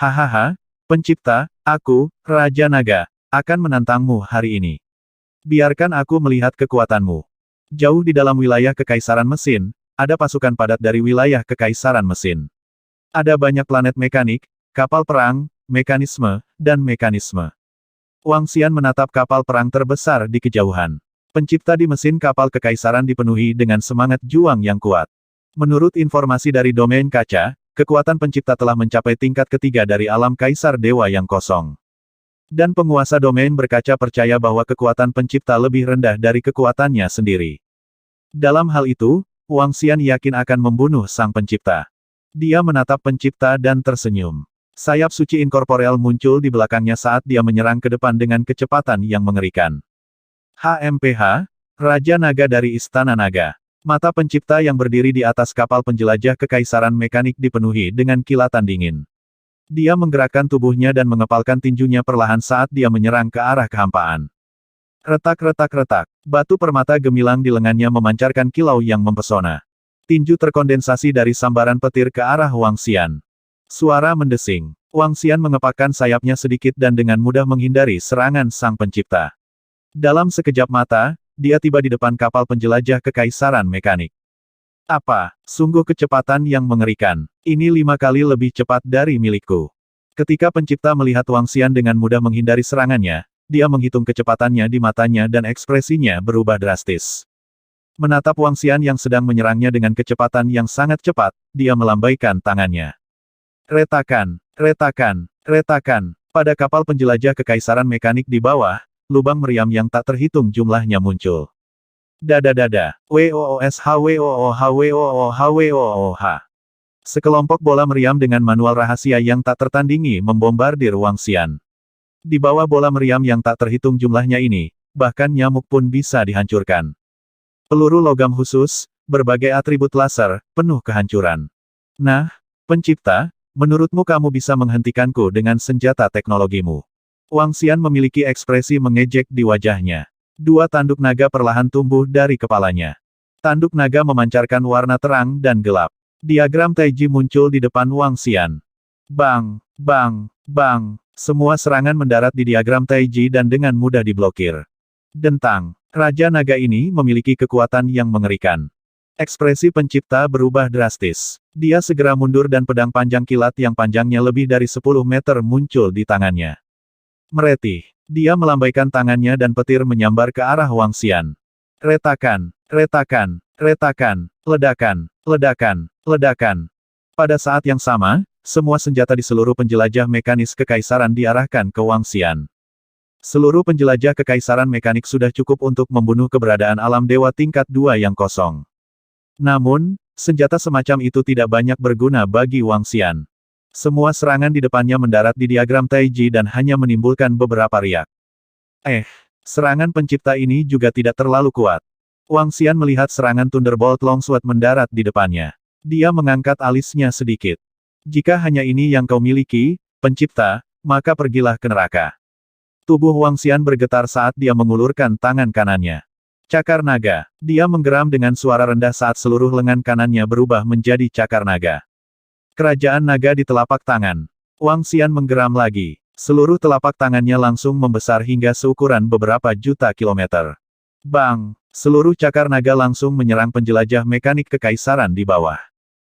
Hahaha, pencipta, aku, Raja Naga, akan menantangmu hari ini. Biarkan aku melihat kekuatanmu. Jauh di dalam wilayah Kekaisaran Mesin, ada pasukan padat dari wilayah Kekaisaran Mesin. Ada banyak planet mekanik, kapal perang, mekanisme, dan mekanisme. Wang Xian menatap kapal perang terbesar di kejauhan. Pencipta di mesin kapal Kekaisaran dipenuhi dengan semangat juang yang kuat. Menurut informasi dari domain kaca, kekuatan pencipta telah mencapai tingkat ketiga dari alam Kaisar Dewa yang kosong. Dan penguasa domain berkaca percaya bahwa kekuatan pencipta lebih rendah dari kekuatannya sendiri. Dalam hal itu, Wang Xian yakin akan membunuh sang pencipta. Dia menatap pencipta dan tersenyum. Sayap suci inkorporeal muncul di belakangnya saat dia menyerang ke depan dengan kecepatan yang mengerikan. HMPH, Raja Naga dari Istana Naga. Mata pencipta yang berdiri di atas kapal penjelajah Kekaisaran Mekanik dipenuhi dengan kilatan dingin. Dia menggerakkan tubuhnya dan mengepalkan tinjunya perlahan saat dia menyerang ke arah kehampaan. Retak-retak-retak, batu permata gemilang di lengannya memancarkan kilau yang mempesona. Tinju terkondensasi dari sambaran petir ke arah Wang Xian. Suara mendesing. Wang Xian mengepakkan sayapnya sedikit dan dengan mudah menghindari serangan sang pencipta. Dalam sekejap mata, dia tiba di depan kapal penjelajah Kekaisaran Mekanik. Apa, sungguh kecepatan yang mengerikan. Ini 5 kali lebih cepat dari milikku. Ketika pencipta melihat Wang Xian dengan mudah menghindari serangannya, dia menghitung kecepatannya di matanya dan ekspresinya berubah drastis. Menatap Wang Xian yang sedang menyerangnya dengan kecepatan yang sangat cepat, dia melambaikan tangannya. Retakan, retakan, retakan. Pada kapal penjelajah Kekaisaran Mekanik di bawah, lubang meriam yang tak terhitung jumlahnya muncul. Dada-dada, WOOSHWOOHWOOHWOOH. Sekelompok bola meriam dengan manual rahasia yang tak tertandingi membombardir Wang Xian. Di bawah bola meriam yang tak terhitung jumlahnya ini, bahkan nyamuk pun bisa dihancurkan. Peluru logam khusus, berbagai atribut laser, penuh kehancuran. Nah, pencipta, menurutmu kamu bisa menghentikanku dengan senjata teknologimu? Wang Xian memiliki ekspresi mengejek di wajahnya. 2 tanduk naga perlahan tumbuh dari kepalanya. Tanduk naga memancarkan warna terang dan gelap. Diagram Taiji muncul di depan Wang Xian. Bang, bang, bang. Semua serangan mendarat di diagram Taiji dan dengan mudah diblokir. Dentang. Raja Naga ini memiliki kekuatan yang mengerikan. Ekspresi pencipta berubah drastis. Dia segera mundur dan pedang panjang kilat yang panjangnya lebih dari 10 meter muncul di tangannya. Meretih. Dia melambaikan tangannya dan petir menyambar ke arah Wang Xian. Retakan, retakan, retakan, ledakan, ledakan, ledakan. Pada saat yang sama, semua senjata di seluruh penjelajah mekanis Kekaisaran diarahkan ke Wang Xian. Seluruh penjelajah Kekaisaran Mekanik sudah cukup untuk membunuh keberadaan alam dewa tingkat 2 yang kosong. Namun, senjata semacam itu tidak banyak berguna bagi Wang Xian. Semua serangan di depannya mendarat di diagram Taiji dan hanya menimbulkan beberapa riak. Serangan pencipta ini juga tidak terlalu kuat. Wang Xian melihat serangan Thunderbolt Longsword mendarat di depannya. Dia mengangkat alisnya sedikit. Jika hanya ini yang kau miliki, pencipta, maka pergilah ke neraka. Tubuh Wang Xian bergetar saat dia mengulurkan tangan kanannya. Cakar naga. Dia menggeram dengan suara rendah saat seluruh lengan kanannya berubah menjadi cakar naga. Kerajaan naga di telapak tangan. Wang Xian menggeram lagi. Seluruh telapak tangannya langsung membesar hingga seukuran beberapa juta kilometer. Bang! Seluruh cakar naga langsung menyerang penjelajah mekanik Kekaisaran di bawah.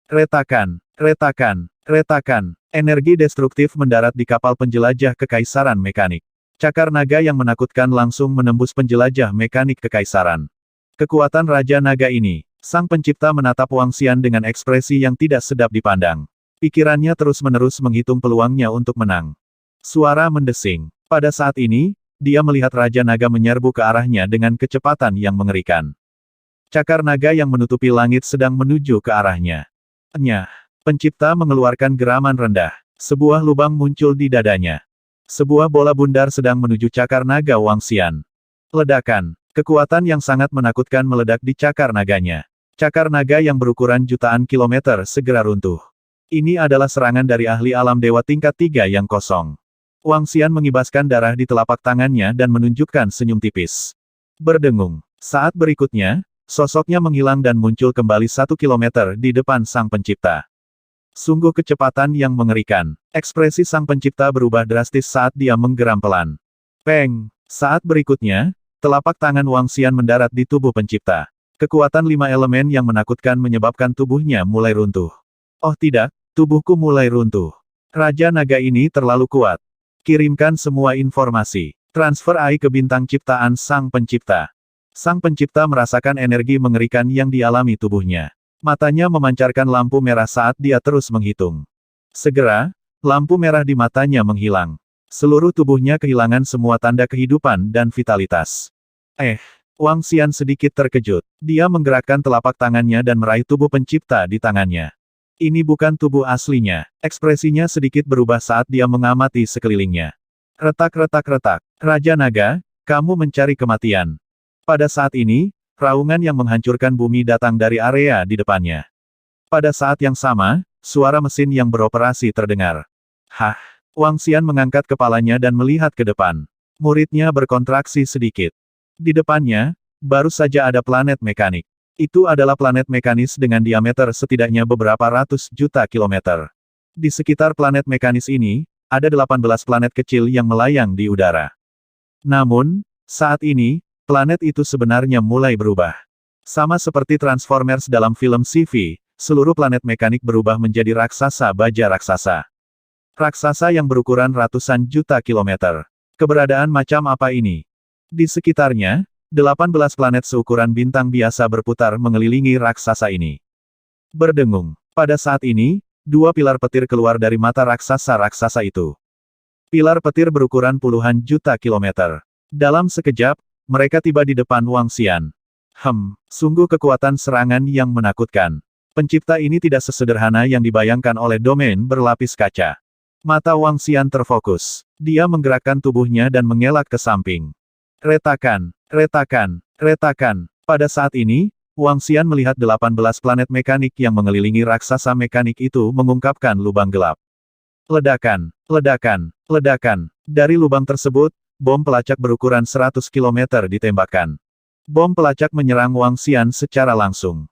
Retakan, retakan, retakan. Energi destruktif mendarat di kapal penjelajah Kekaisaran Mekanik. Cakar naga yang menakutkan langsung menembus penjelajah mekanik Kekaisaran. Kekuatan Raja Naga ini, sang pencipta menatap Wang Xian dengan ekspresi yang tidak sedap dipandang. Pikirannya terus-menerus menghitung peluangnya untuk menang. Suara mendesing. Pada saat ini, dia melihat Raja Naga menyerbu ke arahnya dengan kecepatan yang mengerikan. Cakar naga yang menutupi langit sedang menuju ke arahnya. Nyah. Pencipta mengeluarkan geraman rendah. Sebuah lubang muncul di dadanya. Sebuah bola bundar sedang menuju cakar naga Wang Xian. Ledakan. Kekuatan yang sangat menakutkan meledak di cakar naganya. Cakar naga yang berukuran jutaan kilometer segera runtuh. Ini adalah serangan dari ahli alam dewa tingkat 3 yang kosong. Wang Xian mengibaskan darah di telapak tangannya dan menunjukkan senyum tipis. Berdengung. Saat berikutnya, sosoknya menghilang dan muncul kembali 1 kilometer di depan sang pencipta. Sungguh kecepatan yang mengerikan. Ekspresi sang pencipta berubah drastis saat dia menggeram pelan. Peng! Saat berikutnya, telapak tangan Wang Xian mendarat di tubuh pencipta. Kekuatan 5 elemen yang menakutkan menyebabkan tubuhnya mulai runtuh. Oh tidak, tubuhku mulai runtuh. Raja naga ini terlalu kuat. Kirimkan semua informasi. Transfer AI ke bintang ciptaan sang pencipta. Sang pencipta merasakan energi mengerikan yang dialami tubuhnya. Matanya memancarkan lampu merah saat dia terus menghitung. Segera, lampu merah di matanya menghilang. Seluruh tubuhnya kehilangan semua tanda kehidupan dan vitalitas. Wang Xian sedikit terkejut. Dia menggerakkan telapak tangannya dan meraih tubuh pencipta di tangannya. Ini bukan tubuh aslinya. Ekspresinya sedikit berubah saat dia mengamati sekelilingnya. Retak-retak-retak. Raja Naga, kamu mencari kematian. Pada saat ini, raungan yang menghancurkan bumi datang dari area di depannya. Pada saat yang sama, suara mesin yang beroperasi terdengar. Hah? Wang Xian mengangkat kepalanya dan melihat ke depan. Muridnya berkontraksi sedikit. Di depannya, baru saja ada planet mekanik. Itu adalah planet mekanis dengan diameter setidaknya beberapa ratus juta kilometer. Di sekitar planet mekanis ini, ada 18 planet kecil yang melayang di udara. Namun, saat ini, planet itu sebenarnya mulai berubah. Sama seperti Transformers dalam film CV, seluruh planet mekanik berubah menjadi raksasa baja raksasa. Raksasa yang berukuran ratusan juta kilometer. Keberadaan macam apa ini? Di sekitarnya, 18 planet seukuran bintang biasa berputar mengelilingi raksasa ini. Berdengung. Pada saat ini, 2 pilar petir keluar dari mata raksasa-raksasa itu. Pilar petir berukuran puluhan juta kilometer. Dalam sekejap, mereka tiba di depan Wang Xian. Sungguh kekuatan serangan yang menakutkan. Pencipta ini tidak sesederhana yang dibayangkan oleh domain berlapis kaca. Mata Wang Xian terfokus. Dia menggerakkan tubuhnya dan mengelak ke samping. Retakan, retakan, retakan. Pada saat ini, Wang Xian melihat 18 planet mekanik yang mengelilingi raksasa mekanik itu mengungkapkan lubang gelap. Ledakan, ledakan, ledakan. Dari lubang tersebut, bom pelacak berukuran 100 km ditembakkan. Bom pelacak menyerang Wang Xian secara langsung.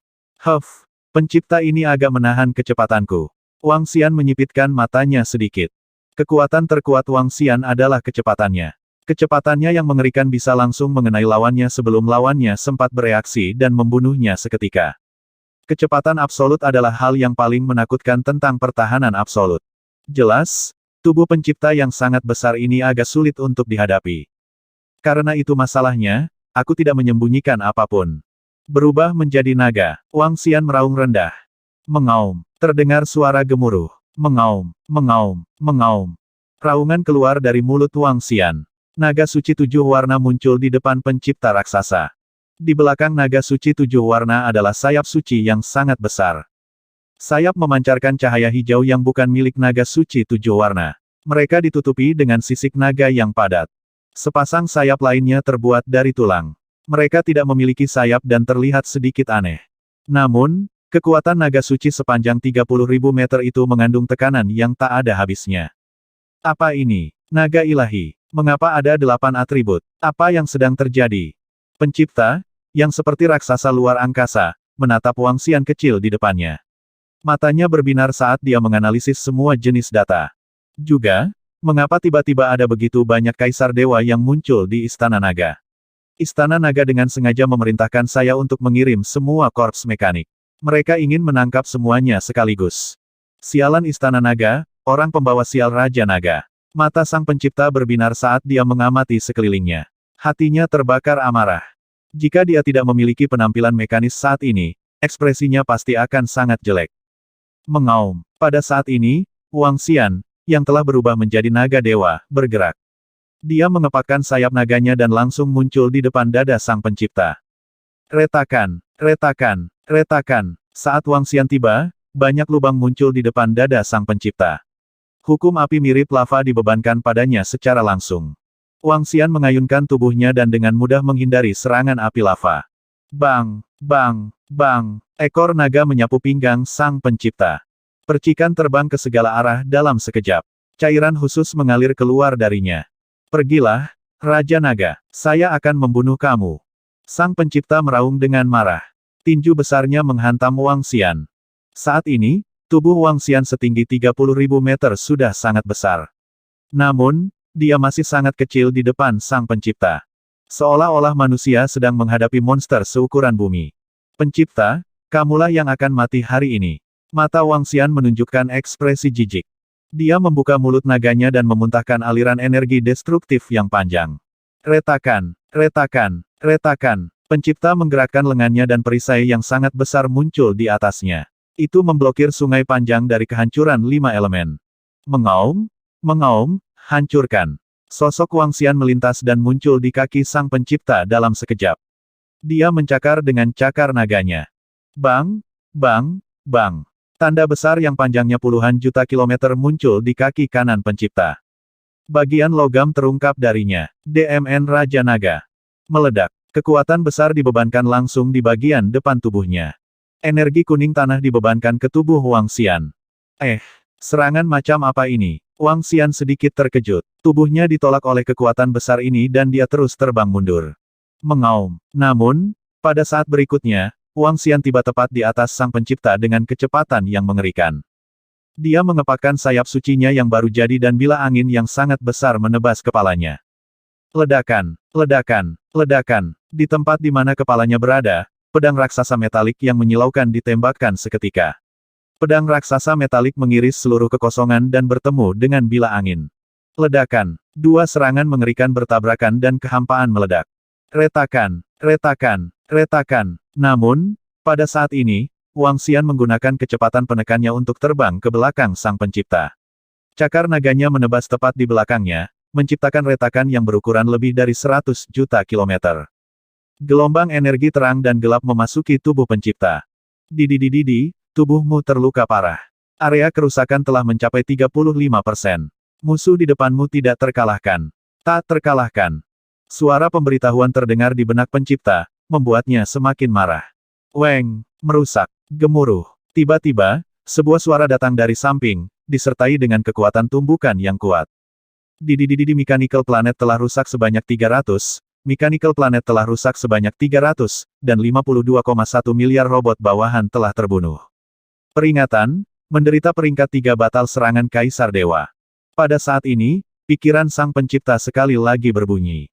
Pencipta ini agak menahan kecepatanku. Wang Xian menyipitkan matanya sedikit. Kekuatan terkuat Wang Xian adalah kecepatannya. Kecepatannya yang mengerikan bisa langsung mengenai lawannya sebelum lawannya sempat bereaksi dan membunuhnya seketika. Kecepatan absolut adalah hal yang paling menakutkan tentang pertahanan absolut. Jelas, tubuh pencipta yang sangat besar ini agak sulit untuk dihadapi. Karena itu masalahnya, aku tidak menyembunyikan apapun. Berubah menjadi naga, Wang Xian meraung rendah. Mengaum, terdengar suara gemuruh. Mengaum, mengaum, mengaum. Raungan keluar dari mulut Wang Xian. Naga suci 7 warna muncul di depan pencipta raksasa. Di belakang naga suci 7 warna adalah sayap suci yang sangat besar. Sayap memancarkan cahaya hijau yang bukan milik naga suci 7 warna. Mereka ditutupi dengan sisik naga yang padat. Sepasang sayap lainnya terbuat dari tulang. Mereka tidak memiliki sayap dan terlihat sedikit aneh. Namun, kekuatan naga suci sepanjang 30.000 meter itu mengandung tekanan yang tak ada habisnya. Apa ini? Naga ilahi. Mengapa ada 8 atribut? Apa yang sedang terjadi? Pencipta, yang seperti raksasa luar angkasa, menatap Wang Xian kecil di depannya. Matanya berbinar saat dia menganalisis semua jenis data. Juga, mengapa tiba-tiba ada begitu banyak kaisar dewa yang muncul di Istana Naga? Istana Naga dengan sengaja memerintahkan saya untuk mengirim semua korps mekanik. Mereka ingin menangkap semuanya sekaligus. Sialan Istana Naga, orang pembawa sial Raja Naga. Mata sang pencipta berbinar saat dia mengamati sekelilingnya. Hatinya terbakar amarah. Jika dia tidak memiliki penampilan mekanis saat ini, ekspresinya pasti akan sangat jelek. Mengaum. Pada saat ini, Wang Xian, yang telah berubah menjadi naga dewa, bergerak. Dia mengepakkan sayap naganya dan langsung muncul di depan dada sang pencipta. Retakan, retakan, retakan. Saat Wang Xian tiba, banyak lubang muncul di depan dada sang pencipta. Hukum api mirip lava dibebankan padanya secara langsung. Wang Xian mengayunkan tubuhnya dan dengan mudah menghindari serangan api lava. Bang, bang, bang. Ekor naga menyapu pinggang sang pencipta. Percikan terbang ke segala arah dalam sekejap. Cairan khusus mengalir keluar darinya. Pergilah, Raja Naga. Saya akan membunuh kamu. Sang pencipta meraung dengan marah. Tinju besarnya menghantam Wang Xian. Saat ini, Tubuh Wang Xian setinggi 30.000 meter sudah sangat besar. Namun, dia masih sangat kecil di depan Sang Pencipta. Seolah-olah manusia sedang menghadapi monster seukuran bumi. Pencipta, kamulah yang akan mati hari ini. Mata Wang Xian menunjukkan ekspresi jijik. Dia membuka mulut naganya dan memuntahkan aliran energi destruktif yang panjang. Retakan, retakan, retakan. Pencipta menggerakkan lengannya dan perisai yang sangat besar muncul di atasnya. Itu memblokir sungai panjang dari kehancuran 5 elemen. Mengaum, mengaum, hancurkan. Sosok Wang Xian melintas dan muncul di kaki Sang Pencipta dalam sekejap. Dia mencakar dengan cakar naganya. Bang, bang, bang. Tanda besar yang panjangnya puluhan juta kilometer muncul di kaki kanan Pencipta. Bagian logam terungkap darinya. DMN Raja Naga. Meledak. Kekuatan besar dibebankan langsung di bagian depan tubuhnya. Energi kuning tanah dibebankan ke tubuh Wang Xian. Serangan macam apa ini? Wang Xian sedikit terkejut. Tubuhnya ditolak oleh kekuatan besar ini dan dia terus terbang mundur. Mengaum. Namun, pada saat berikutnya, Wang Xian tiba tepat di atas Sang Pencipta dengan kecepatan yang mengerikan. Dia mengepakkan sayap sucinya yang baru jadi dan bila angin yang sangat besar menebas kepalanya. Ledakan, ledakan, ledakan. Di tempat di mana kepalanya berada, pedang raksasa metalik yang menyilaukan ditembakkan seketika. Pedang raksasa metalik mengiris seluruh kekosongan dan bertemu dengan bila angin. Ledakan. Dua serangan mengerikan bertabrakan dan kehampaan meledak. Retakan, retakan, retakan. Namun, pada saat ini, Wang Xian menggunakan kecepatan penekannya untuk terbang ke belakang Sang Pencipta. Cakar naganya menebas tepat di belakangnya, menciptakan retakan yang berukuran lebih dari 100 juta kilometer. Gelombang energi terang dan gelap memasuki tubuh Pencipta. Didi, tubuhmu terluka parah. Area kerusakan telah mencapai 35%. Musuh di depanmu tidak terkalahkan. Tak terkalahkan. Suara pemberitahuan terdengar di benak Pencipta, membuatnya semakin marah. Weng, merusak, gemuruh. Tiba-tiba, sebuah suara datang dari samping, disertai dengan kekuatan tumbukan yang kuat. Didi Mechanical Planet telah rusak sebanyak 300, Mechanical Planet telah rusak sebanyak 300, dan 52,1 miliar robot bawahan telah terbunuh. Peringatan, menderita peringkat 3 batal serangan Kaisar Dewa. Pada saat ini, pikiran Sang Pencipta sekali lagi berbunyi.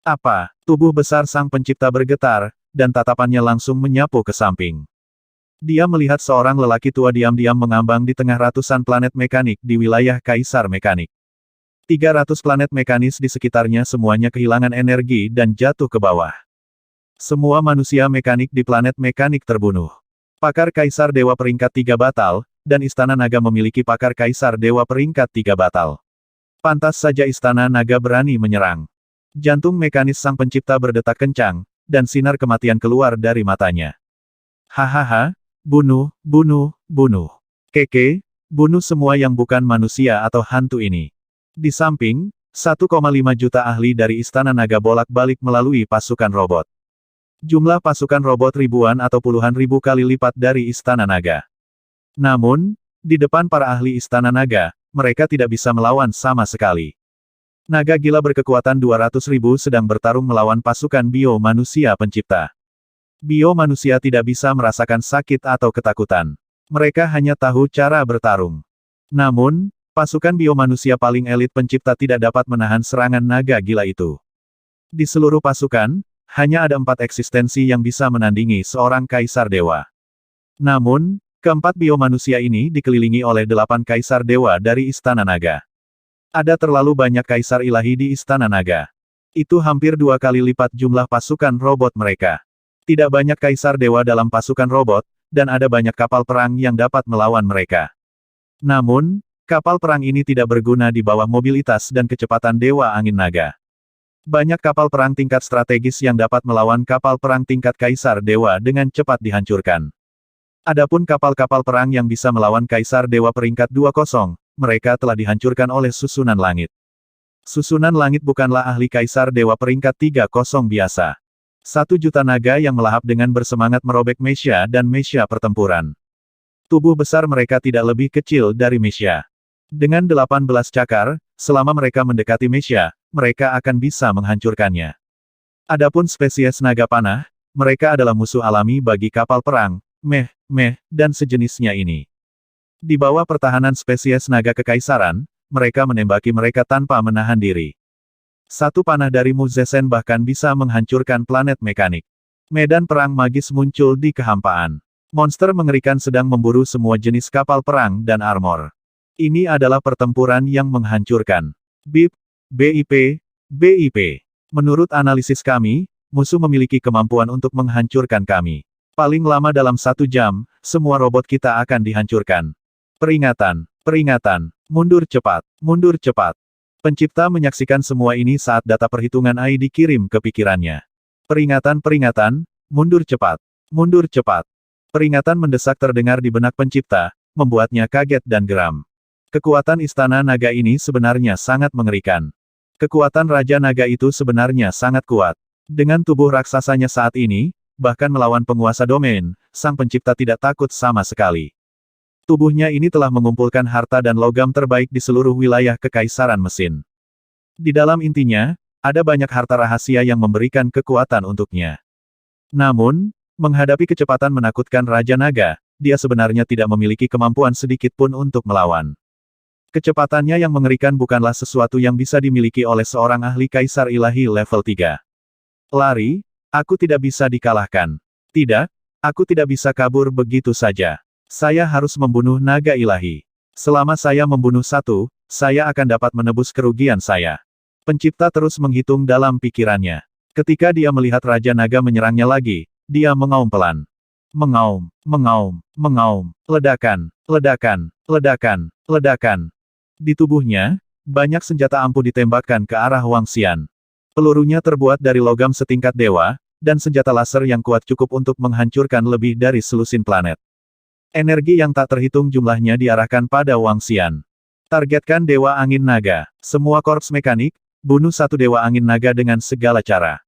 Apa? Tubuh besar Sang Pencipta bergetar, dan tatapannya langsung menyapu ke samping. Dia melihat seorang lelaki tua diam-diam mengambang di tengah ratusan planet mekanik di wilayah Kaisar Mekanik. 300 planet mekanis di sekitarnya semuanya kehilangan energi dan jatuh ke bawah. Semua manusia mekanik di planet mekanik terbunuh. Pakar Kaisar Dewa peringkat 3 batal, dan Istana Naga memiliki pakar Kaisar Dewa peringkat 3 batal. Pantas saja Istana Naga berani menyerang. Jantung mekanis Sang Pencipta berdetak kencang, dan sinar kematian keluar dari matanya. Hahaha, bunuh, bunuh, bunuh. Keke, bunuh semua yang bukan manusia atau hantu ini. Di samping, 1,5 juta ahli dari Istana Naga bolak-balik melalui pasukan robot. Jumlah pasukan robot ribuan atau puluhan ribu kali lipat dari Istana Naga. Namun, di depan para ahli Istana Naga, mereka tidak bisa melawan sama sekali. Naga gila berkekuatan 200.000 sedang bertarung melawan pasukan bio manusia pencipta. Bio manusia tidak bisa merasakan sakit atau ketakutan. Mereka hanya tahu cara bertarung. Namun, pasukan bio manusia paling elit pencipta tidak dapat menahan serangan naga gila itu. Di seluruh pasukan, hanya ada 4 eksistensi yang bisa menandingi seorang Kaisar Dewa. Namun, keempat bio manusia ini dikelilingi oleh 8 Kaisar Dewa dari Istana Naga. Ada terlalu banyak Kaisar Ilahi di Istana Naga. Itu hampir 2 kali lipat jumlah pasukan robot mereka. Tidak banyak Kaisar Dewa dalam pasukan robot, dan ada banyak kapal perang yang dapat melawan mereka. Namun, kapal perang ini tidak berguna di bawah mobilitas dan kecepatan Dewa Angin Naga. Banyak kapal perang tingkat strategis yang dapat melawan kapal perang tingkat Kaisar Dewa dengan cepat dihancurkan. Adapun kapal-kapal perang yang bisa melawan Kaisar Dewa peringkat 20, mereka telah dihancurkan oleh Susunan Langit. Susunan Langit bukanlah ahli Kaisar Dewa peringkat 30 biasa. 1 juta naga yang melahap dengan bersemangat merobek Mesya dan Mesya pertempuran. Tubuh besar mereka tidak lebih kecil dari Mesya. Dengan 18 cakar, selama mereka mendekati Mesya, mereka akan bisa menghancurkannya. Adapun spesies naga panah, mereka adalah musuh alami bagi kapal perang, dan sejenisnya ini. Di bawah pertahanan spesies naga kekaisaran, mereka menembaki mereka tanpa menahan diri. Satu panah dari Mu Zesen bahkan bisa menghancurkan planet mekanik. Medan perang magis muncul di kehampaan. Monster mengerikan sedang memburu semua jenis kapal perang dan armor. Ini adalah pertempuran yang menghancurkan. BIP, BIP. Menurut analisis kami, musuh memiliki kemampuan untuk menghancurkan kami. Paling lama dalam 1 jam, semua robot kita akan dihancurkan. Peringatan, peringatan, mundur cepat, mundur cepat. Pencipta menyaksikan semua ini saat data perhitungan AI dikirim ke pikirannya. Peringatan, peringatan, mundur cepat, mundur cepat. Peringatan mendesak terdengar di benak pencipta, membuatnya kaget dan geram. Kekuatan Istana Naga ini sebenarnya sangat mengerikan. Kekuatan Raja Naga itu sebenarnya sangat kuat. Dengan tubuh raksasanya saat ini, bahkan melawan penguasa domain, sang pencipta tidak takut sama sekali. Tubuhnya ini telah mengumpulkan harta dan logam terbaik di seluruh wilayah Kekaisaran Mesin. Di dalam intinya, ada banyak harta rahasia yang memberikan kekuatan untuknya. Namun, menghadapi kecepatan menakutkan Raja Naga, dia sebenarnya tidak memiliki kemampuan sedikit pun untuk melawan. Kecepatannya yang mengerikan bukanlah sesuatu yang bisa dimiliki oleh seorang ahli Kaisar Ilahi level 3. Lari, aku tidak bisa dikalahkan. Tidak, aku tidak bisa kabur begitu saja. Saya harus membunuh naga ilahi. Selama saya membunuh satu, saya akan dapat menebus kerugian saya. Pencipta terus menghitung dalam pikirannya. Ketika dia melihat Raja Naga menyerangnya lagi, dia mengaum pelan. Mengaum, mengaum, mengaum, ledakan, ledakan, ledakan, ledakan. Di tubuhnya, banyak senjata ampuh ditembakkan ke arah Wang Xian. Pelurunya terbuat dari logam setingkat dewa, dan senjata laser yang kuat cukup untuk menghancurkan lebih dari selusin planet. Energi yang tak terhitung jumlahnya diarahkan pada Wang Xian. Targetkan Dewa Angin Naga. Semua korps mekanik, bunuh satu Dewa Angin Naga dengan segala cara.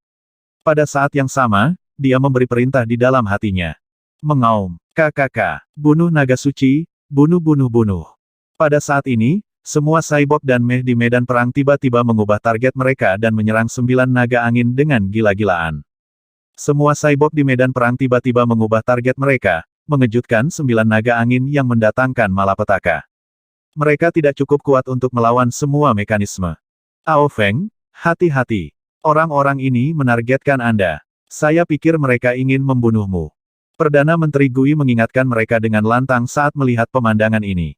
Pada saat yang sama, dia memberi perintah di dalam hatinya. Mengaum, KKK, bunuh naga suci, bunuh. Pada saat ini, semua cyborg dan meh di medan perang tiba-tiba mengubah target mereka dan menyerang 9 naga angin dengan gila-gilaan. Semua cyborg di medan perang tiba-tiba mengubah target mereka, mengejutkan 9 naga angin yang mendatangkan malapetaka. Mereka tidak cukup kuat untuk melawan semua mekanisme. Ao Feng, hati-hati. Orang-orang ini menargetkan Anda. Saya pikir mereka ingin membunuhmu. Perdana Menteri Gui mengingatkan mereka dengan lantang saat melihat pemandangan ini.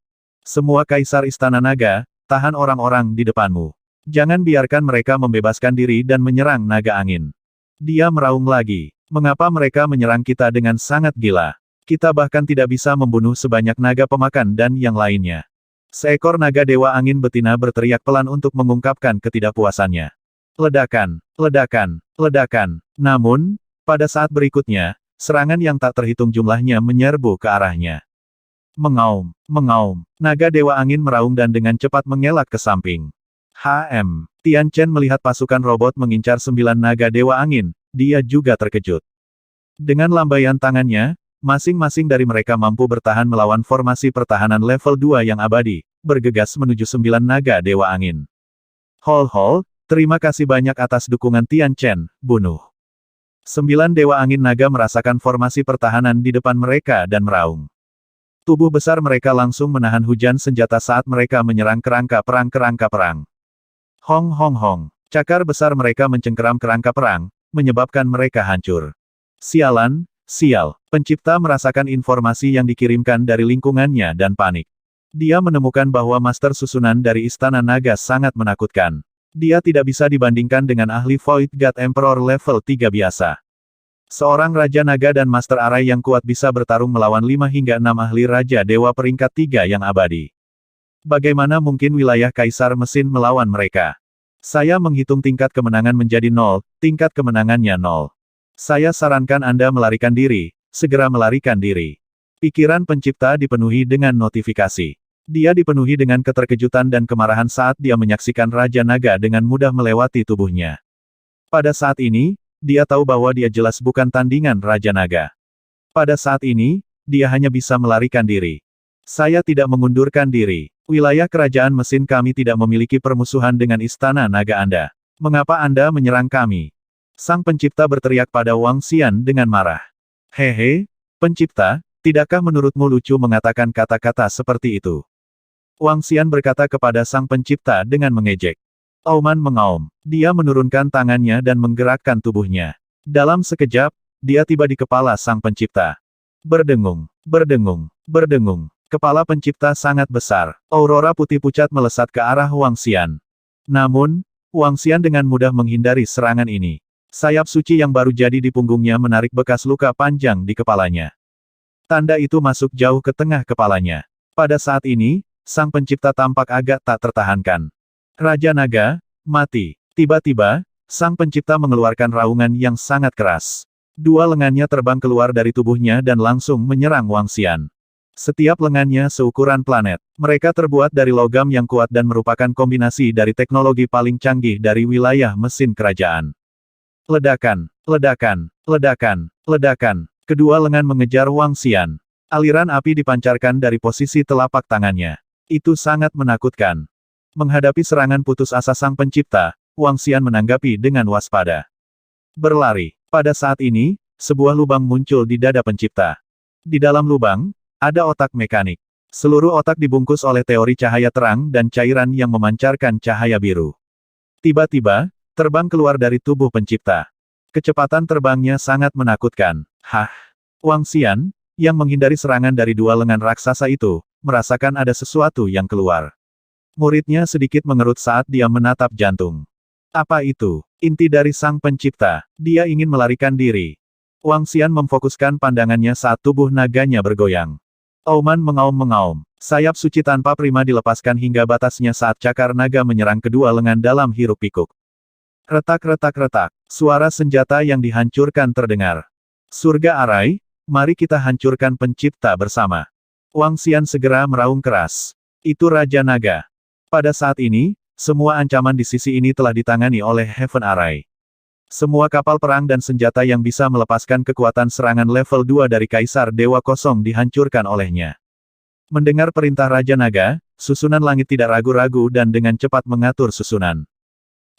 Semua Kaisar Istana Naga, tahan orang-orang di depanmu. Jangan biarkan mereka membebaskan diri dan menyerang naga angin. Dia meraung lagi. Mengapa mereka menyerang kita dengan sangat gila? Kita bahkan tidak bisa membunuh sebanyak naga pemakan dan yang lainnya. Seekor naga dewa angin betina berteriak pelan untuk mengungkapkan ketidakpuasannya. Ledakan, ledakan, ledakan. Namun, pada saat berikutnya, serangan yang tak terhitung jumlahnya menyerbu ke arahnya. Mengaum, mengaum. Naga dewa angin meraung dan dengan cepat mengelak ke samping. Tian Chen melihat pasukan robot mengincar 9 naga dewa angin, dia juga terkejut. Dengan lambaian tangannya, masing-masing dari mereka mampu bertahan melawan formasi pertahanan level 2 yang abadi, bergegas menuju 9 naga dewa angin. Hol, terima kasih banyak atas dukungan Tian Chen, bunuh. 9 dewa angin naga merasakan formasi pertahanan di depan mereka dan meraung. Tubuh besar mereka langsung menahan hujan senjata saat mereka menyerang kerangka perang. Hong. Cakar besar mereka mencengkeram kerangka perang, menyebabkan mereka hancur. Sialan, sial. Pencipta merasakan informasi yang dikirimkan dari lingkungannya dan panik. Dia menemukan bahwa master susunan dari Istana Naga sangat menakutkan. Dia tidak bisa dibandingkan dengan ahli Void God Emperor level 3 biasa. Seorang Raja Naga dan Master Arai yang kuat bisa bertarung melawan 5 hingga 6 ahli Raja Dewa peringkat 3 yang abadi. Bagaimana mungkin wilayah Kaisar Mesin melawan mereka? Saya menghitung tingkat kemenangan menjadi 0, tingkat kemenangannya 0. Saya sarankan Anda melarikan diri, segera melarikan diri. Pikiran pencipta dipenuhi dengan notifikasi. Dia dipenuhi dengan keterkejutan dan kemarahan saat dia menyaksikan Raja Naga dengan mudah melewati tubuhnya. Pada saat ini, dia tahu bahwa dia jelas bukan tandingan Raja Naga. Pada saat ini, dia hanya bisa melarikan diri. Saya tidak mengundurkan diri. Wilayah kerajaan mesin kami tidak memiliki permusuhan dengan Istana Naga Anda. Mengapa Anda menyerang kami? Sang pencipta berteriak pada Wang Xian dengan marah. Hehe, pencipta, Tidakkah menurutmu lucu mengatakan kata-kata seperti itu? Wang Xian berkata kepada Sang Pencipta dengan mengejek. Auman mengaum. Dia menurunkan tangannya dan menggerakkan tubuhnya. Dalam sekejap, dia tiba di kepala Sang Pencipta. Berdengung, berdengung, berdengung. Kepala Pencipta sangat besar. Aurora putih pucat melesat ke arah Wang Xian. Namun, Wang Xian dengan mudah menghindari serangan ini. Sayap suci yang baru jadi di punggungnya menarik bekas luka panjang di kepalanya. Tanda itu masuk jauh ke tengah kepalanya. Pada saat ini, Sang Pencipta tampak agak tak tertahankan. Raja Naga, mati. Tiba-tiba, Sang Pencipta mengeluarkan raungan yang sangat keras. Dua lengannya terbang keluar dari tubuhnya dan langsung menyerang Wang Xian. Setiap lengannya seukuran planet. Mereka terbuat dari logam yang kuat dan merupakan kombinasi dari teknologi paling canggih dari wilayah mesin kerajaan. Ledakan, ledakan, ledakan, ledakan. Kedua lengan mengejar Wang Xian. Aliran api dipancarkan dari posisi telapak tangannya. Itu sangat menakutkan. Menghadapi serangan putus asa Sang Pencipta, Wang Xian menanggapi dengan waspada. Berlari. Pada saat ini, sebuah lubang muncul di dada Pencipta. Di dalam lubang, ada otak mekanik. Seluruh otak dibungkus oleh teori cahaya terang dan cairan yang memancarkan cahaya biru. Tiba-tiba, terbang keluar dari tubuh Pencipta. Kecepatan terbangnya sangat menakutkan. Hah! Wang Xian, yang menghindari serangan dari dua lengan raksasa itu, merasakan ada sesuatu yang keluar. Muridnya sedikit mengerut saat dia menatap jantung. Apa itu? Inti dari Sang Pencipta. Dia ingin melarikan diri. Wang Xian memfokuskan pandangannya saat tubuh naganya bergoyang. Auman mengaum-mengaum. Sayap suci tanpa prima dilepaskan hingga batasnya saat cakar naga menyerang kedua lengan dalam hiruk-pikuk. Retak-retak-retak. Suara senjata yang dihancurkan terdengar. Surga Arai, mari kita hancurkan Pencipta bersama. Wang Xian segera meraung keras. Itu Raja Naga. Pada saat ini, semua ancaman di sisi ini telah ditangani oleh Heaven Arai. Semua kapal perang dan senjata yang bisa melepaskan kekuatan serangan level 2 dari Kaisar Dewa Kosong dihancurkan olehnya. Mendengar perintah Raja Naga, susunan langit tidak ragu-ragu dan dengan cepat mengatur susunan.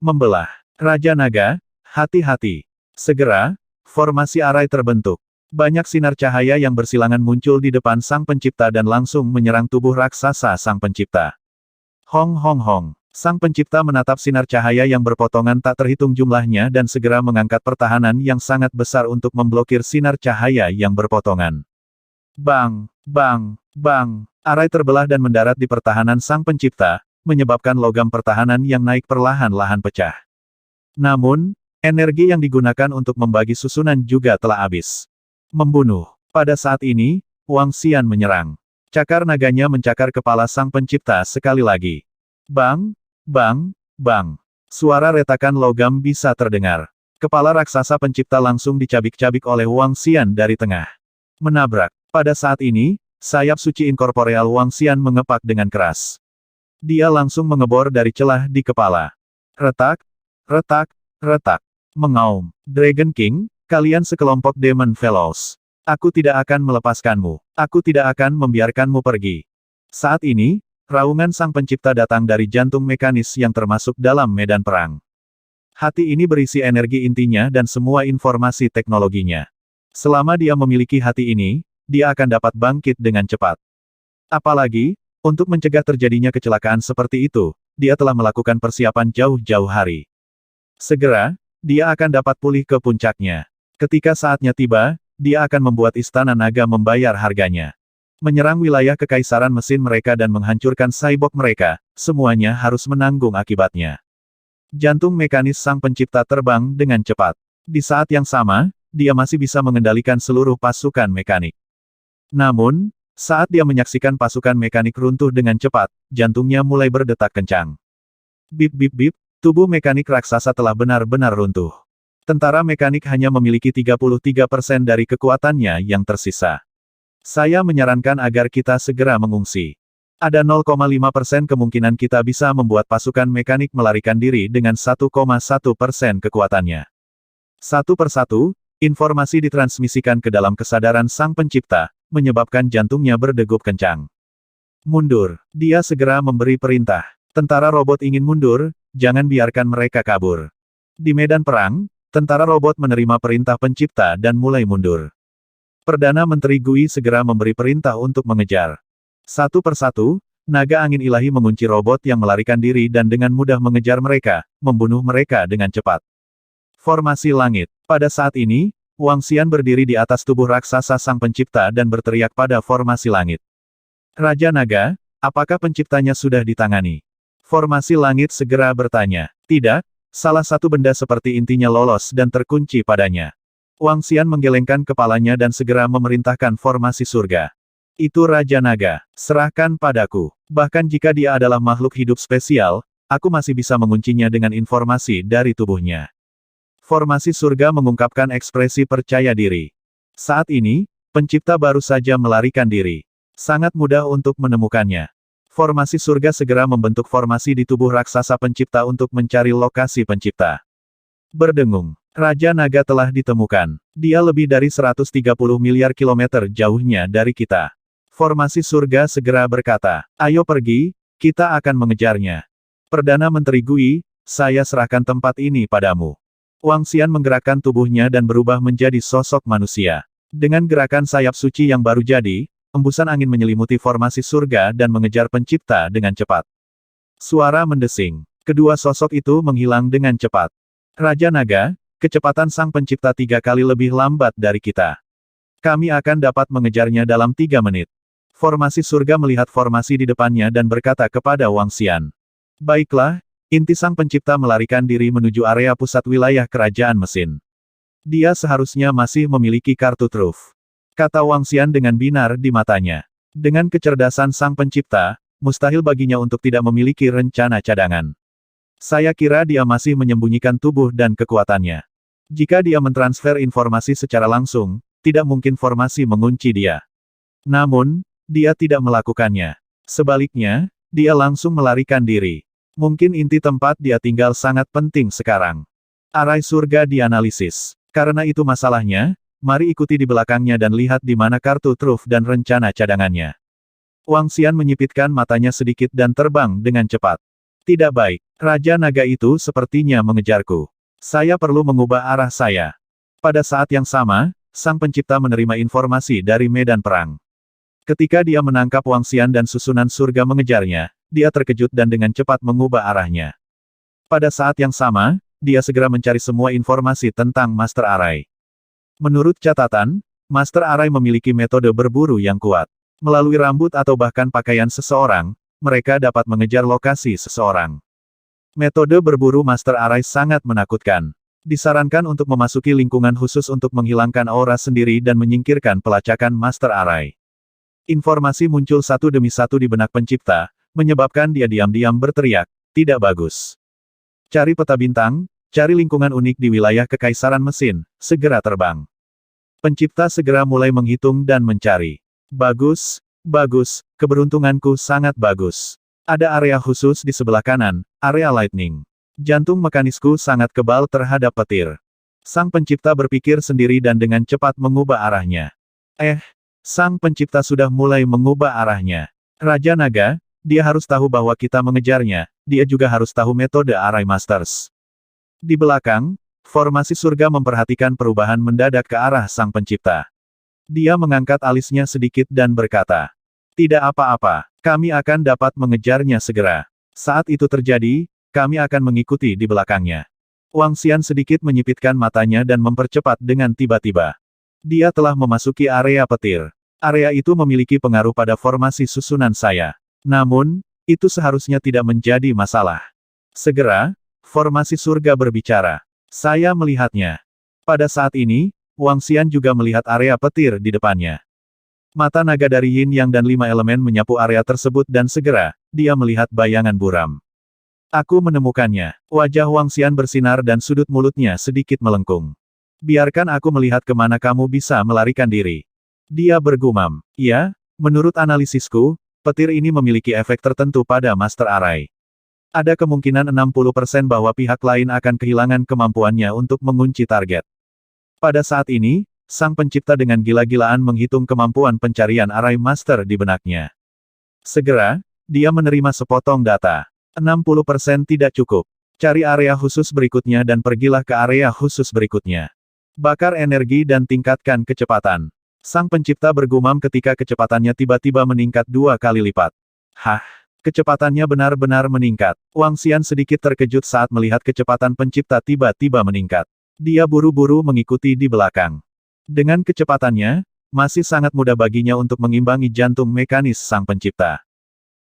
Membelah. Raja Naga, hati-hati. Segera, formasi Arai terbentuk. Banyak sinar cahaya yang bersilangan muncul di depan Sang Pencipta dan langsung menyerang tubuh raksasa Sang Pencipta. Hong hong hong. Sang Pencipta menatap sinar cahaya yang berpotongan tak terhitung jumlahnya dan segera mengangkat pertahanan yang sangat besar untuk memblokir sinar cahaya yang berpotongan. Bang, bang, bang. Arai terbelah dan mendarat di pertahanan Sang Pencipta, menyebabkan logam pertahanan yang naik perlahan-lahan pecah. Namun, energi yang digunakan untuk membagi susunan juga telah habis. Membunuh. Pada saat ini, Wang Xian menyerang. Cakar naganya mencakar kepala Sang Pencipta sekali lagi. Bang, bang, bang. Suara retakan logam bisa terdengar. Kepala raksasa Pencipta langsung dicabik-cabik oleh Wang Xian dari tengah. Menabrak. Pada saat ini, sayap suci inkorporeal Wang Xian mengepak dengan keras. Dia langsung mengebor dari celah di kepala. Retak, retak, retak. Mengaum. Dragon King, kalian sekelompok Demon Fellows. Aku tidak akan melepaskanmu. Aku tidak akan membiarkanmu pergi. Saat ini, raungan Sang Pencipta datang dari jantung mekanis yang termasuk dalam medan perang. Hati ini berisi energi intinya dan semua informasi teknologinya. Selama dia memiliki hati ini, dia akan dapat bangkit dengan cepat. Apalagi, untuk mencegah terjadinya kecelakaan seperti itu, dia telah melakukan persiapan jauh-jauh hari. Segera, dia akan dapat pulih ke puncaknya. Ketika saatnya tiba, dia akan membuat Istana Naga membayar harganya. Menyerang wilayah kekaisaran mesin mereka dan menghancurkan cyborg mereka, semuanya harus menanggung akibatnya. Jantung mekanis Sang Pencipta terbang dengan cepat. Di saat yang sama, dia masih bisa mengendalikan seluruh pasukan mekanik. Namun, saat dia menyaksikan pasukan mekanik runtuh dengan cepat, jantungnya mulai berdetak kencang. Bip bip bip, tubuh mekanik raksasa telah benar-benar runtuh. Tentara mekanik hanya memiliki 33% dari kekuatannya yang tersisa. Saya menyarankan agar kita segera mengungsi. Ada 0,5% kemungkinan kita bisa membuat pasukan mekanik melarikan diri dengan 1,1% kekuatannya. Satu persatu, informasi ditransmisikan ke dalam kesadaran Sang Pencipta, menyebabkan jantungnya berdegup kencang. Mundur. Dia segera memberi perintah. Tentara robot ingin mundur, jangan biarkan mereka kabur. Di medan perang, tentara robot menerima perintah Pencipta dan mulai mundur. Perdana Menteri Gui segera memberi perintah untuk mengejar. Satu persatu, naga angin ilahi mengunci robot yang melarikan diri dan dengan mudah mengejar mereka, membunuh mereka dengan cepat. Formasi langit. Pada saat ini, Wang Xian berdiri di atas tubuh raksasa sang pencipta dan berteriak pada formasi langit. Raja Naga, apakah penciptanya sudah ditangani? Formasi langit segera bertanya. Tidak, salah satu benda seperti intinya lolos dan terkunci padanya. Wang Xian menggelengkan kepalanya dan segera memerintahkan formasi surga. Itu Raja Naga, serahkan padaku. Bahkan jika dia adalah makhluk hidup spesial, aku masih bisa menguncinya dengan informasi dari tubuhnya. Formasi surga mengungkapkan ekspresi percaya diri. Saat ini, pencipta baru saja melarikan diri. Sangat mudah untuk menemukannya. Formasi surga segera membentuk formasi di tubuh raksasa pencipta untuk mencari lokasi pencipta. Berdengung. Raja Naga telah ditemukan. Dia lebih dari 130 miliar kilometer jauhnya dari kita. Formasi surga segera berkata, ayo pergi, kita akan mengejarnya. Perdana Menteri Gui, saya serahkan tempat ini padamu. Wang Xian menggerakkan tubuhnya dan berubah menjadi sosok manusia. Dengan gerakan sayap suci yang baru jadi, embusan angin menyelimuti formasi surga dan mengejar pencipta dengan cepat. Suara mendesing. Kedua sosok itu menghilang dengan cepat. Raja Naga, kecepatan sang pencipta 3 kali lebih lambat dari kita. Kami akan dapat mengejarnya dalam 3 menit. Formasi surga melihat formasi di depannya dan berkata kepada Wang Xian. Baiklah, inti sang pencipta melarikan diri menuju area pusat wilayah kerajaan mesin. Dia seharusnya masih memiliki kartu truf. Kata Wang Xian dengan binar di matanya. Dengan kecerdasan sang pencipta, mustahil baginya untuk tidak memiliki rencana cadangan. Saya kira dia masih menyembunyikan tubuh dan kekuatannya. Jika dia mentransfer informasi secara langsung, tidak mungkin formasi mengunci dia. Namun, dia tidak melakukannya. Sebaliknya, dia langsung melarikan diri. Mungkin inti tempat dia tinggal sangat penting sekarang. Arai surga dianalisis. Karena itu masalahnya, mari ikuti di belakangnya dan lihat di mana kartu truf dan rencana cadangannya. Wang Xian menyipitkan matanya sedikit dan terbang dengan cepat. Tidak baik, Raja Naga itu sepertinya mengejarku. Saya perlu mengubah arah saya. Pada saat yang sama, sang pencipta menerima informasi dari medan perang. Ketika dia menangkap Wang Xian dan susunan surga mengejarnya, dia terkejut dan dengan cepat mengubah arahnya. Pada saat yang sama, dia segera mencari semua informasi tentang Master Arai. Menurut catatan, Master Arai memiliki metode berburu yang kuat. Melalui rambut atau bahkan pakaian seseorang, mereka dapat mengejar lokasi seseorang. Metode berburu Master Arai sangat menakutkan. Disarankan untuk memasuki lingkungan khusus untuk menghilangkan aura sendiri dan menyingkirkan pelacakan Master Arai. Informasi muncul satu demi satu di benak pencipta, menyebabkan dia diam-diam berteriak, tidak bagus. Cari peta bintang, cari lingkungan unik di wilayah Kekaisaran Mesin, segera terbang. Pencipta segera mulai menghitung dan mencari. Bagus, bagus, keberuntunganku sangat bagus. Ada area khusus di sebelah kanan, area lightning. Jantung mekanisku sangat kebal terhadap petir. Sang pencipta berpikir sendiri dan dengan cepat mengubah arahnya. Sang pencipta sudah mulai mengubah arahnya. Raja Naga, dia harus tahu bahwa kita mengejarnya, dia juga harus tahu metode Arai Masters. Di belakang, formasi surga memperhatikan perubahan mendadak ke arah sang pencipta. Dia mengangkat alisnya sedikit dan berkata, tidak apa-apa, kami akan dapat mengejarnya segera. Saat itu terjadi, kami akan mengikuti di belakangnya. Wang Xian sedikit menyipitkan matanya dan mempercepat dengan tiba-tiba. Dia telah memasuki area petir. Area itu memiliki pengaruh pada formasi susunan saya. Namun, itu seharusnya tidak menjadi masalah. Segera, formasi surga berbicara. Saya melihatnya. Pada saat ini, Wang Xian juga melihat area petir di depannya. Mata naga dari Yin Yang dan 5 elemen menyapu area tersebut dan segera, dia melihat bayangan buram. Aku menemukannya. Wajah Wang Xian bersinar dan sudut mulutnya sedikit melengkung. Biarkan aku melihat kemana kamu bisa melarikan diri. Dia bergumam. Ya, menurut analisisku, petir ini memiliki efek tertentu pada Master Arai. Ada kemungkinan 60% bahwa pihak lain akan kehilangan kemampuannya untuk mengunci target. Pada saat ini, sang pencipta dengan gila-gilaan menghitung kemampuan pencarian Arai Master di benaknya. Segera, dia menerima sepotong data. 60% tidak cukup. Cari area khusus berikutnya dan pergilah ke area khusus berikutnya. Bakar energi dan tingkatkan kecepatan. Sang pencipta bergumam ketika kecepatannya tiba-tiba meningkat 2 kali lipat. Hah? Kecepatannya benar-benar meningkat. Wang Xian sedikit terkejut saat melihat kecepatan pencipta tiba-tiba meningkat. Dia buru-buru mengikuti di belakang. Dengan kecepatannya, masih sangat mudah baginya untuk mengimbangi jantung mekanis sang pencipta.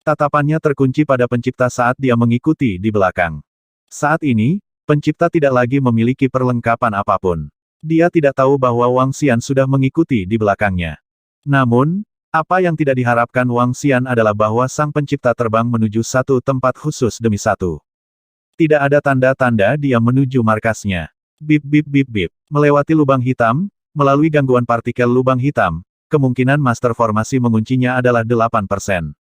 Tatapannya terkunci pada pencipta saat dia mengikuti di belakang. Saat ini, pencipta tidak lagi memiliki perlengkapan apapun. Dia tidak tahu bahwa Wang Xian sudah mengikuti di belakangnya. Namun, apa yang tidak diharapkan Wang Xian adalah bahwa sang pencipta terbang menuju satu tempat khusus demi satu. Tidak ada tanda-tanda dia menuju markasnya. Bip bip bip bip. Melewati lubang hitam, melalui gangguan partikel lubang hitam, kemungkinan master formasi menguncinya adalah 8%.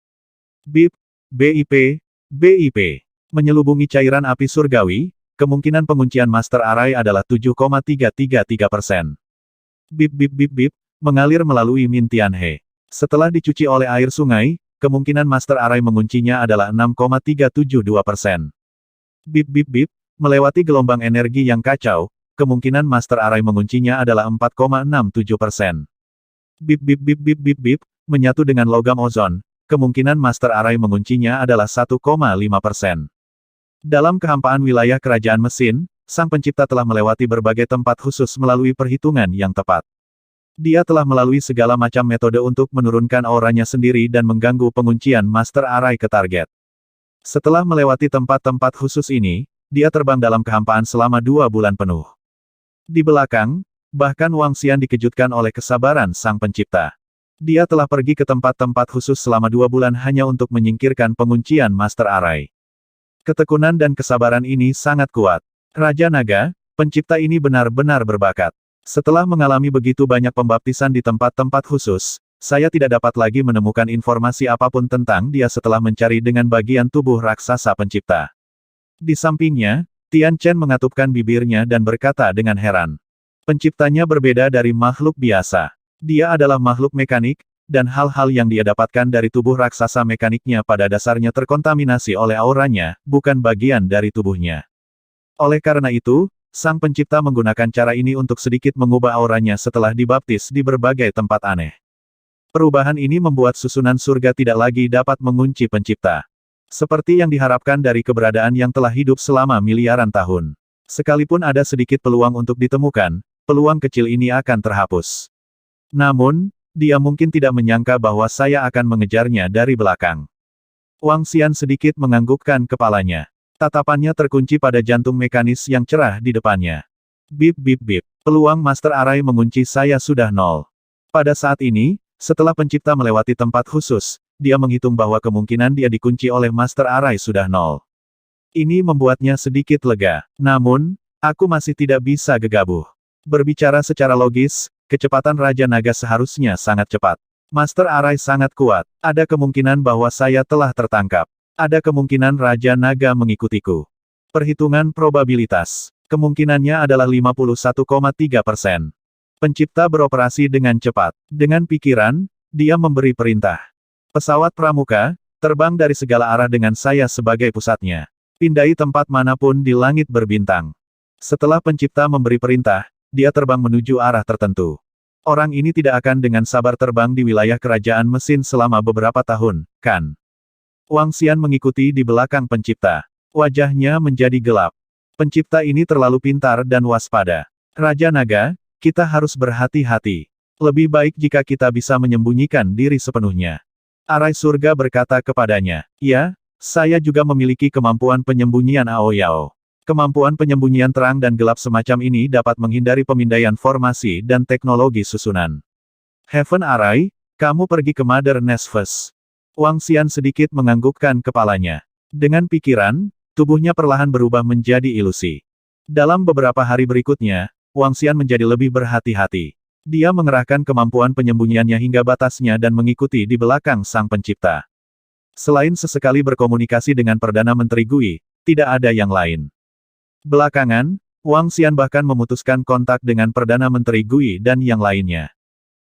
Bip, BIP, BIP. Menyelubungi cairan api surgawi, kemungkinan penguncian master array adalah 7,333%. Bip bip bip bip, mengalir melalui Min Tianhe. Setelah dicuci oleh air sungai, kemungkinan master array menguncinya adalah 6,372%. Bip bip bip, melewati gelombang energi yang kacau, kemungkinan master array menguncinya adalah 4,67%. Bip bip bip bip bip bip, menyatu dengan logam ozon, kemungkinan master array menguncinya adalah 1,5%. Dalam kehampaan wilayah kerajaan mesin, sang pencipta telah melewati berbagai tempat khusus melalui perhitungan yang tepat. Dia telah melalui segala macam metode untuk menurunkan auranya sendiri dan mengganggu penguncian master array ke target. Setelah melewati tempat-tempat khusus ini, dia terbang dalam kehampaan selama 2 bulan penuh. Di belakang, bahkan Wang Xian dikejutkan oleh kesabaran sang pencipta. Dia telah pergi ke tempat-tempat khusus selama 2 bulan hanya untuk menyingkirkan penguncian master array. Ketekunan dan kesabaran ini sangat kuat. Raja Naga, pencipta ini benar-benar berbakat. Setelah mengalami begitu banyak pembaptisan di tempat-tempat khusus, saya tidak dapat lagi menemukan informasi apapun tentang dia setelah mencari dengan bagian tubuh raksasa pencipta. Di sampingnya, Tian Chen mengatupkan bibirnya dan berkata dengan heran. Penciptanya berbeda dari makhluk biasa. Dia adalah makhluk mekanik, dan hal-hal yang dia dapatkan dari tubuh raksasa mekaniknya pada dasarnya terkontaminasi oleh auranya, bukan bagian dari tubuhnya. Oleh karena itu, sang pencipta menggunakan cara ini untuk sedikit mengubah auranya setelah dibaptis di berbagai tempat aneh. Perubahan ini membuat susunan surga tidak lagi dapat mengunci pencipta. Seperti yang diharapkan dari keberadaan yang telah hidup selama miliaran tahun. Sekalipun ada sedikit peluang untuk ditemukan, peluang kecil ini akan terhapus. Namun, dia mungkin tidak menyangka bahwa saya akan mengejarnya dari belakang. Wang Xian sedikit menganggukkan kepalanya. Tatapannya terkunci pada jantung mekanis yang cerah di depannya. Bip bip bip. Peluang master array mengunci saya sudah 0. Pada saat ini, setelah pencipta melewati tempat khusus, dia menghitung bahwa kemungkinan dia dikunci oleh master array sudah 0. Ini membuatnya sedikit lega. Namun, aku masih tidak bisa gegabah. Berbicara secara logis, kecepatan Raja Naga seharusnya sangat cepat. Master array sangat kuat. Ada kemungkinan bahwa saya telah tertangkap. Ada kemungkinan Raja Naga mengikutiku. Perhitungan probabilitas. Kemungkinannya adalah 51,3%. Pencipta beroperasi dengan cepat. Dengan pikiran, dia memberi perintah. Pesawat pramuka, terbang dari segala arah dengan saya sebagai pusatnya. Pindai tempat manapun di langit berbintang. Setelah pencipta memberi perintah, dia terbang menuju arah tertentu. Orang ini tidak akan dengan sabar terbang di wilayah kerajaan mesin selama beberapa tahun, kan? Wang Xian mengikuti di belakang pencipta. Wajahnya menjadi gelap. Pencipta ini terlalu pintar dan waspada. Raja Naga, kita harus berhati-hati. Lebih baik jika kita bisa menyembunyikan diri sepenuhnya. Arai surga berkata kepadanya, ya, saya juga memiliki kemampuan penyembunyian Aoyao. Kemampuan penyembunyian terang dan gelap semacam ini dapat menghindari pemindaian formasi dan teknologi susunan. Heaven Arai, kamu pergi ke Mother Nesphus. Wang Xian sedikit menganggukkan kepalanya. Dengan pikiran, tubuhnya perlahan berubah menjadi ilusi. Dalam beberapa hari berikutnya, Wang Xian menjadi lebih berhati-hati. Dia mengerahkan kemampuan penyembunyiannya hingga batasnya dan mengikuti di belakang sang pencipta. Selain sesekali berkomunikasi dengan Perdana Menteri Gui, tidak ada yang lain. Belakangan, Wang Xian bahkan memutuskan kontak dengan Perdana Menteri Gui dan yang lainnya.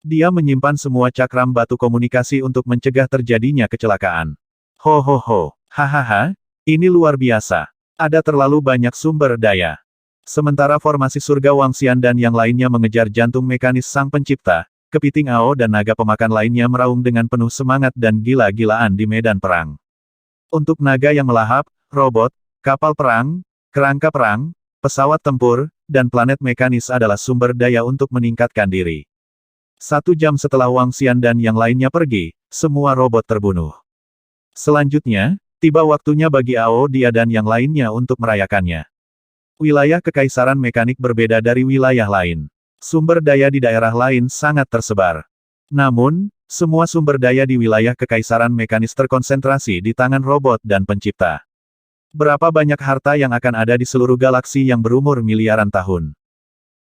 Dia menyimpan semua cakram batu komunikasi untuk mencegah terjadinya kecelakaan. Ho ho ho, hahaha, ini luar biasa. Ada terlalu banyak sumber daya. Sementara formasi surga Wang Xian dan yang lainnya mengejar jantung mekanis sang pencipta, kepiting Ao dan naga pemakan lainnya meraung dengan penuh semangat dan gila-gilaan di medan perang. Untuk naga yang melahap, robot, kapal perang, kerangka perang, pesawat tempur, dan planet mekanis adalah sumber daya untuk meningkatkan diri. 1 jam setelah Wang Xian dan yang lainnya pergi, semua robot terbunuh. Selanjutnya, tiba waktunya bagi Ao Dia dan yang lainnya untuk merayakannya. Wilayah kekaisaran mekanik berbeda dari wilayah lain. Sumber daya di daerah lain sangat tersebar. Namun, semua sumber daya di wilayah kekaisaran mekanis terkonsentrasi di tangan robot dan pencipta. Berapa banyak harta yang akan ada di seluruh galaksi yang berumur miliaran tahun.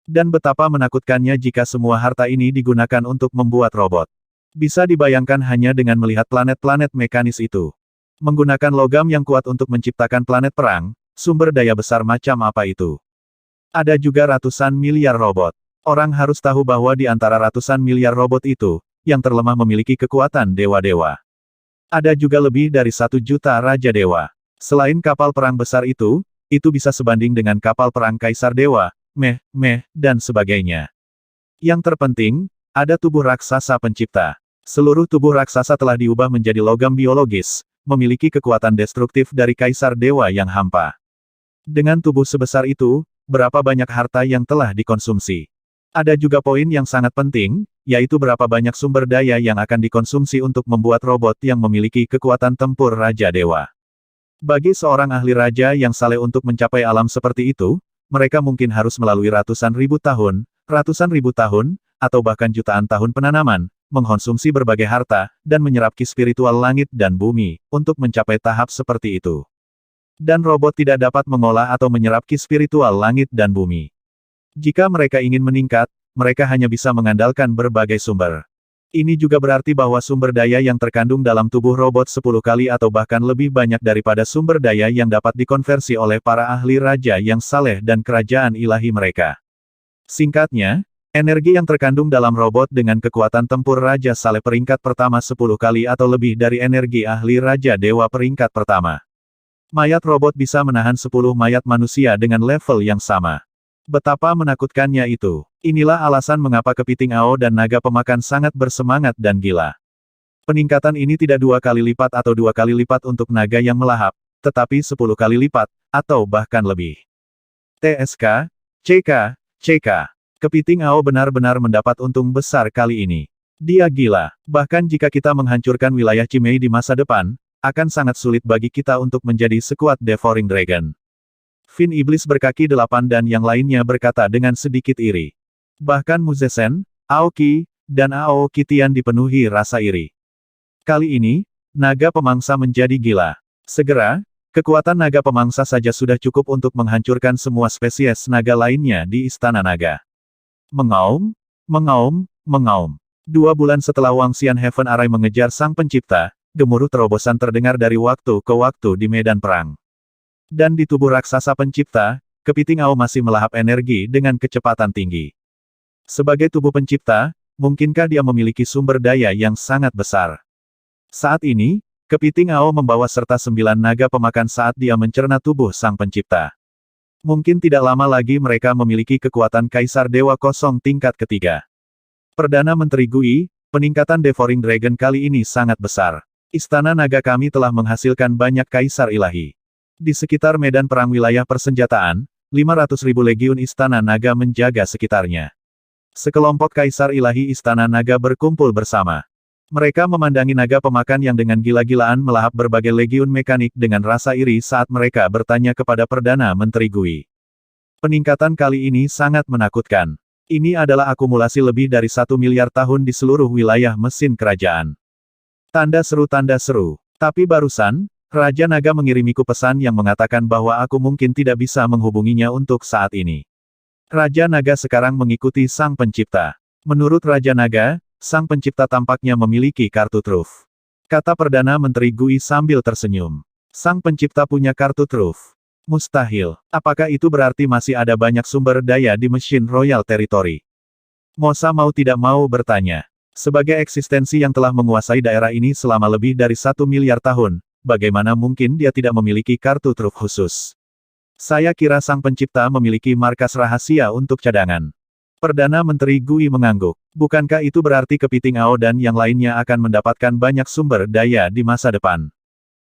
Dan betapa menakutkannya jika semua harta ini digunakan untuk membuat robot. Bisa dibayangkan hanya dengan melihat planet-planet mekanis itu. Menggunakan logam yang kuat untuk menciptakan planet perang, sumber daya besar macam apa itu? Ada juga ratusan miliar robot. Orang harus tahu bahwa di antara ratusan miliar robot itu, yang terlemah memiliki kekuatan dewa-dewa. Ada juga lebih dari 1 juta Raja Dewa. Selain kapal perang besar itu bisa sebanding dengan kapal perang Kaisar Dewa, dan sebagainya. Yang terpenting, ada tubuh raksasa pencipta. Seluruh tubuh raksasa telah diubah menjadi logam biologis, memiliki kekuatan destruktif dari Kaisar Dewa yang hampa. Dengan tubuh sebesar itu, berapa banyak harta yang telah dikonsumsi? Ada juga poin yang sangat penting, yaitu berapa banyak sumber daya yang akan dikonsumsi untuk membuat robot yang memiliki kekuatan tempur Raja Dewa. Bagi seorang ahli raja yang saleh untuk mencapai alam seperti itu, mereka mungkin harus melalui ratusan ribu tahun, atau bahkan jutaan tahun penanaman, mengkonsumsi berbagai harta, dan menyerap ki spiritual langit dan bumi, untuk mencapai tahap seperti itu. Dan robot tidak dapat mengolah atau menyerap ki spiritual langit dan bumi. Jika mereka ingin meningkat, mereka hanya bisa mengandalkan berbagai sumber. Ini juga berarti bahwa sumber daya yang terkandung dalam tubuh robot 10 kali atau bahkan lebih banyak daripada sumber daya yang dapat dikonversi oleh para ahli raja yang saleh dan kerajaan ilahi mereka. Singkatnya, energi yang terkandung dalam robot dengan kekuatan tempur Raja Saleh peringkat pertama 10 kali atau lebih dari energi ahli Raja Dewa peringkat pertama. Mayat robot bisa menahan 10 mayat manusia dengan level yang sama. Betapa menakutkannya itu. Inilah alasan mengapa kepiting Ao dan naga pemakan sangat bersemangat dan gila. Peningkatan ini tidak 2 kali lipat atau 2 kali lipat untuk naga yang melahap, tetapi 10 kali lipat, atau bahkan lebih. TSK, CK. Kepiting Ao benar-benar mendapat untung besar kali ini. Dia gila. Bahkan jika kita menghancurkan wilayah Cimei di masa depan, akan sangat sulit bagi kita untuk menjadi sekuat Devouring Dragon. Fin Iblis berkaki 8 dan yang lainnya berkata dengan sedikit iri. Bahkan Muzesen, Aoki, dan Aoki Tian dipenuhi rasa iri. Kali ini, naga pemangsa menjadi gila. Segera, kekuatan naga pemangsa saja sudah cukup untuk menghancurkan semua spesies naga lainnya di Istana Naga. Mengaum. 2 bulan setelah Wang Xian Heaven Array mengejar sang pencipta, gemuruh terobosan terdengar dari waktu ke waktu di medan perang. Dan di tubuh raksasa pencipta, kepiting Ao masih melahap energi dengan kecepatan tinggi. Sebagai tubuh pencipta, mungkinkah dia memiliki sumber daya yang sangat besar? Saat ini, kepiting Ao membawa serta 9 naga pemakan saat dia mencerna tubuh sang pencipta. Mungkin tidak lama lagi mereka memiliki kekuatan Kaisar Dewa Kosong tingkat ketiga. Perdana Menteri Gui, peningkatan Devouring Dragon kali ini sangat besar. Istana Naga kami telah menghasilkan banyak kaisar ilahi. Di sekitar medan perang wilayah persenjataan, 500.000 legiun Istana Naga menjaga sekitarnya. Sekelompok kaisar ilahi Istana Naga berkumpul bersama. Mereka memandangi naga pemakan yang dengan gila-gilaan melahap berbagai legiun mekanik dengan rasa iri saat mereka bertanya kepada Perdana Menteri Gui. Peningkatan kali ini sangat menakutkan. Ini adalah akumulasi lebih dari 1 miliar tahun di seluruh wilayah mesin kerajaan. Tanda seru. Tapi barusan, Raja Naga mengirimiku pesan yang mengatakan bahwa aku mungkin tidak bisa menghubunginya untuk saat ini. Raja Naga sekarang mengikuti Sang Pencipta. Menurut Raja Naga, Sang Pencipta tampaknya memiliki kartu truf. Kata Perdana Menteri Gui sambil tersenyum. Sang Pencipta punya kartu truf. Mustahil. Apakah itu berarti masih ada banyak sumber daya di Machine Royal Territory? Mosa mau tidak mau bertanya. Sebagai eksistensi yang telah menguasai daerah ini selama lebih dari 1 miliar tahun, bagaimana mungkin dia tidak memiliki kartu truf khusus? Saya kira Sang Pencipta memiliki markas rahasia untuk cadangan. Perdana Menteri Gui mengangguk. Bukankah itu berarti kepiting Ao dan yang lainnya akan mendapatkan banyak sumber daya di masa depan?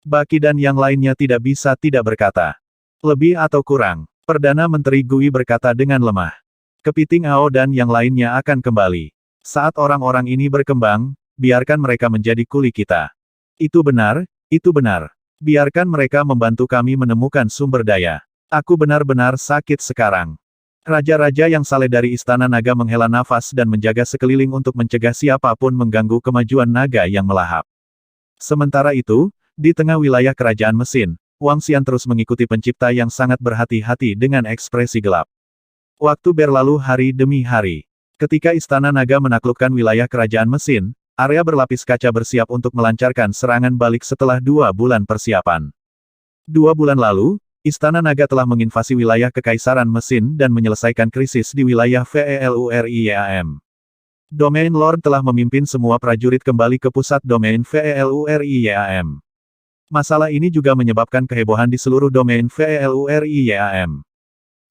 Baki dan yang lainnya tidak bisa tidak berkata. Lebih atau kurang, Perdana Menteri Gui berkata dengan lemah. Kepiting Ao dan yang lainnya akan kembali. Saat orang-orang ini berkembang, biarkan mereka menjadi kuli kita. Itu benar, itu benar. Biarkan mereka membantu kami menemukan sumber daya. Aku benar-benar sakit sekarang. Raja-raja yang saleh dari Istana Naga menghela nafas dan menjaga sekeliling untuk mencegah siapapun mengganggu kemajuan naga yang melahap. Sementara itu, di tengah wilayah kerajaan Mesin, Wang Xian terus mengikuti pencipta yang sangat berhati-hati dengan ekspresi gelap. Waktu berlalu hari demi hari. Ketika Istana Naga menaklukkan wilayah kerajaan Mesin, area berlapis kaca bersiap untuk melancarkan serangan balik setelah 2 bulan persiapan. 2 bulan lalu, Istana Naga telah menginvasi wilayah Kekaisaran Mesin dan menyelesaikan krisis di wilayah VELURIAM. Domain Lord telah memimpin semua prajurit kembali ke pusat domain VELURIAM. Masalah ini juga menyebabkan kehebohan di seluruh domain VELURIAM.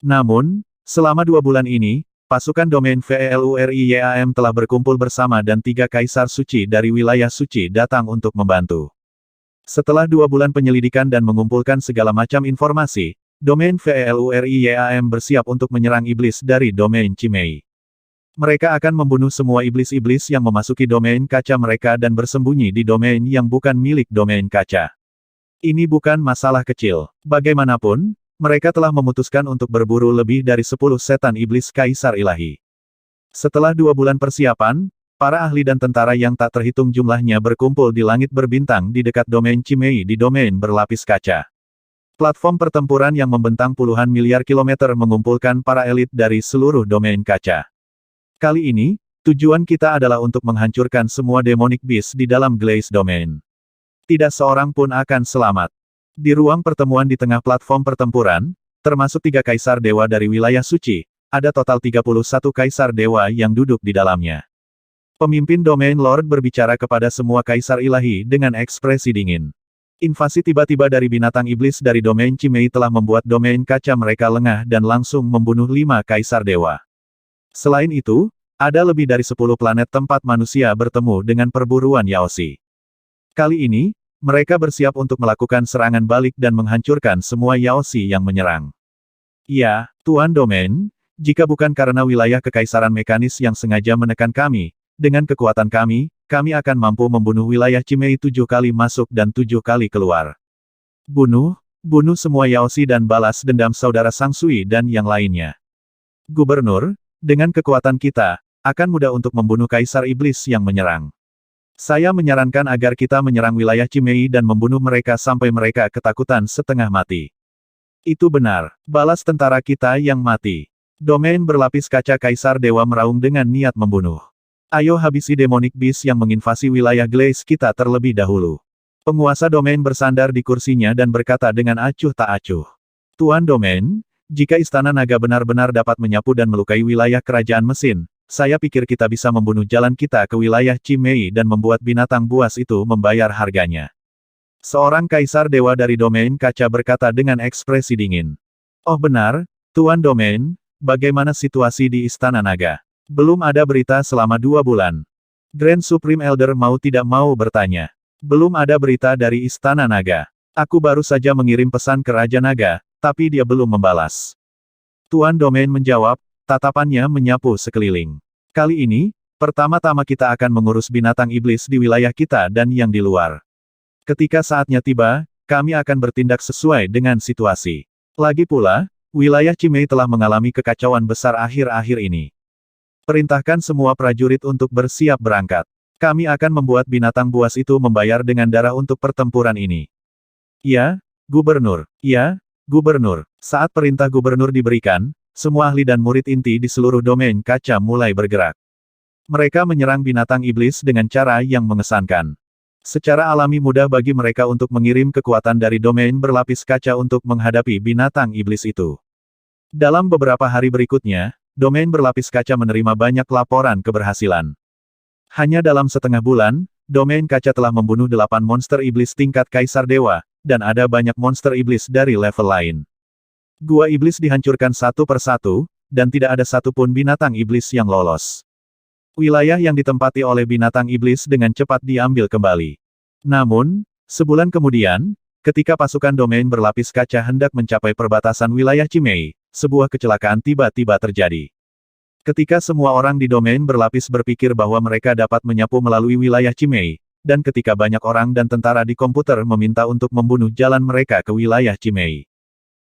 Namun, selama 2 bulan ini, pasukan domain VELURIAM telah berkumpul bersama dan 3 kaisar suci dari wilayah suci datang untuk membantu. Setelah 2 bulan penyelidikan dan mengumpulkan segala macam informasi, domain VELURIAM bersiap untuk menyerang iblis dari domain Cimei. Mereka akan membunuh semua iblis-iblis yang memasuki domain kaca mereka dan bersembunyi di domain yang bukan milik domain kaca. Ini bukan masalah kecil. Bagaimanapun, mereka telah memutuskan untuk berburu lebih dari 10 setan iblis kaisar ilahi. Setelah 2 bulan persiapan, para ahli dan tentara yang tak terhitung jumlahnya berkumpul di langit berbintang di dekat domain Cimei di domain berlapis kaca. Platform pertempuran yang membentang puluhan miliar kilometer mengumpulkan para elit dari seluruh domain kaca. Kali ini, tujuan kita adalah untuk menghancurkan semua demonic beast di dalam Glaze Domain. Tidak seorang pun akan selamat. Di ruang pertemuan di tengah platform pertempuran, termasuk 3 kaisar dewa dari wilayah suci, ada total 31 kaisar dewa yang duduk di dalamnya. Pemimpin Domain Lord berbicara kepada semua kaisar ilahi dengan ekspresi dingin. Invasi tiba-tiba dari binatang iblis dari domain Cimei telah membuat domain kaca mereka lengah dan langsung membunuh 5 kaisar dewa. Selain itu, ada lebih dari 10 planet tempat manusia bertemu dengan perburuan Yaoshi. Kali ini, mereka bersiap untuk melakukan serangan balik dan menghancurkan semua Yaoshi yang menyerang. Ya, Tuan Domain, jika bukan karena wilayah kekaisaran mekanis yang sengaja menekan kami, dengan kekuatan kami akan mampu membunuh wilayah Cimei 7 kali masuk dan 7 kali keluar. Bunuh semua Yaoshi dan balas dendam saudara Sang Sui dan yang lainnya. Gubernur, dengan kekuatan kita, akan mudah untuk membunuh kaisar iblis yang menyerang. Saya menyarankan agar kita menyerang wilayah Cimei dan membunuh mereka sampai mereka ketakutan setengah mati. Itu benar, balas tentara kita yang mati. Domain berlapis kaca kaisar dewa meraung dengan niat membunuh. Ayo habisi demonic beast yang menginvasi wilayah Glaze kita terlebih dahulu. Penguasa domain bersandar di kursinya dan berkata dengan acuh tak acuh. Tuan Domain, jika Istana Naga benar-benar dapat menyapu dan melukai wilayah kerajaan Mesin, saya pikir kita bisa membunuh jalan kita ke wilayah Cimei dan membuat binatang buas itu membayar harganya. Seorang kaisar dewa dari domain kaca berkata dengan ekspresi dingin. Oh benar, Tuan Domain, bagaimana situasi di Istana Naga? Belum ada berita selama 2 bulan. Grand Supreme Elder mau tidak mau bertanya. Belum ada berita dari Istana Naga. Aku baru saja mengirim pesan ke Raja Naga, tapi dia belum membalas. Tuan Domain menjawab, tatapannya menyapu sekeliling. Kali ini, pertama-tama kita akan mengurus binatang iblis di wilayah kita dan yang di luar. Ketika saatnya tiba, kami akan bertindak sesuai dengan situasi. Lagi pula, wilayah Cimei telah mengalami kekacauan besar akhir-akhir ini. Perintahkan semua prajurit untuk bersiap berangkat. Kami akan membuat binatang buas itu membayar dengan darah untuk pertempuran ini. Ya, Gubernur. Ya, Gubernur. Saat perintah Gubernur diberikan, semua ahli dan murid inti di seluruh domain kaca mulai bergerak. Mereka menyerang binatang iblis dengan cara yang mengesankan. Secara alami mudah bagi mereka untuk mengirim kekuatan dari domain berlapis kaca untuk menghadapi binatang iblis itu. Dalam beberapa hari berikutnya, domain berlapis kaca menerima banyak laporan keberhasilan. Hanya dalam setengah bulan, domain kaca telah membunuh 8 monster iblis tingkat Kaisar Dewa, dan ada banyak monster iblis dari level lain. Gua iblis dihancurkan satu persatu, dan tidak ada satupun binatang iblis yang lolos. Wilayah yang ditempati oleh binatang iblis dengan cepat diambil kembali. Namun, sebulan kemudian, ketika pasukan domain berlapis kaca hendak mencapai perbatasan wilayah Chimei, sebuah kecelakaan tiba-tiba terjadi. Ketika semua orang di domain berlapis berpikir bahwa mereka dapat menyapu melalui wilayah Chimei, dan ketika banyak orang dan tentara di komputer meminta untuk membunuh jalan mereka ke wilayah Chimei.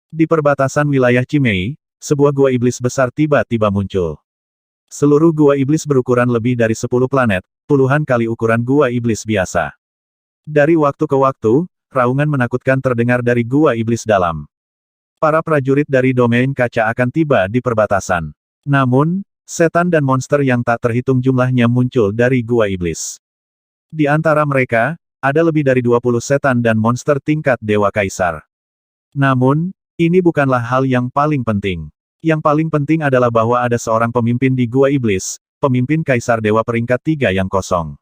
Di perbatasan wilayah Chimei, sebuah gua iblis besar tiba-tiba muncul. Seluruh gua iblis berukuran lebih dari 10 planet, puluhan kali ukuran gua iblis biasa. Dari waktu ke waktu, raungan menakutkan terdengar dari gua iblis dalam. Para prajurit dari domain kaca akan tiba di perbatasan. Namun, setan dan monster yang tak terhitung jumlahnya muncul dari gua iblis. Di antara mereka, ada lebih dari 20 setan dan monster tingkat Dewa Kaisar. Namun, ini bukanlah hal yang paling penting. Yang paling penting adalah bahwa ada seorang pemimpin di Gua Iblis, pemimpin Kaisar Dewa peringkat 3 yang kosong.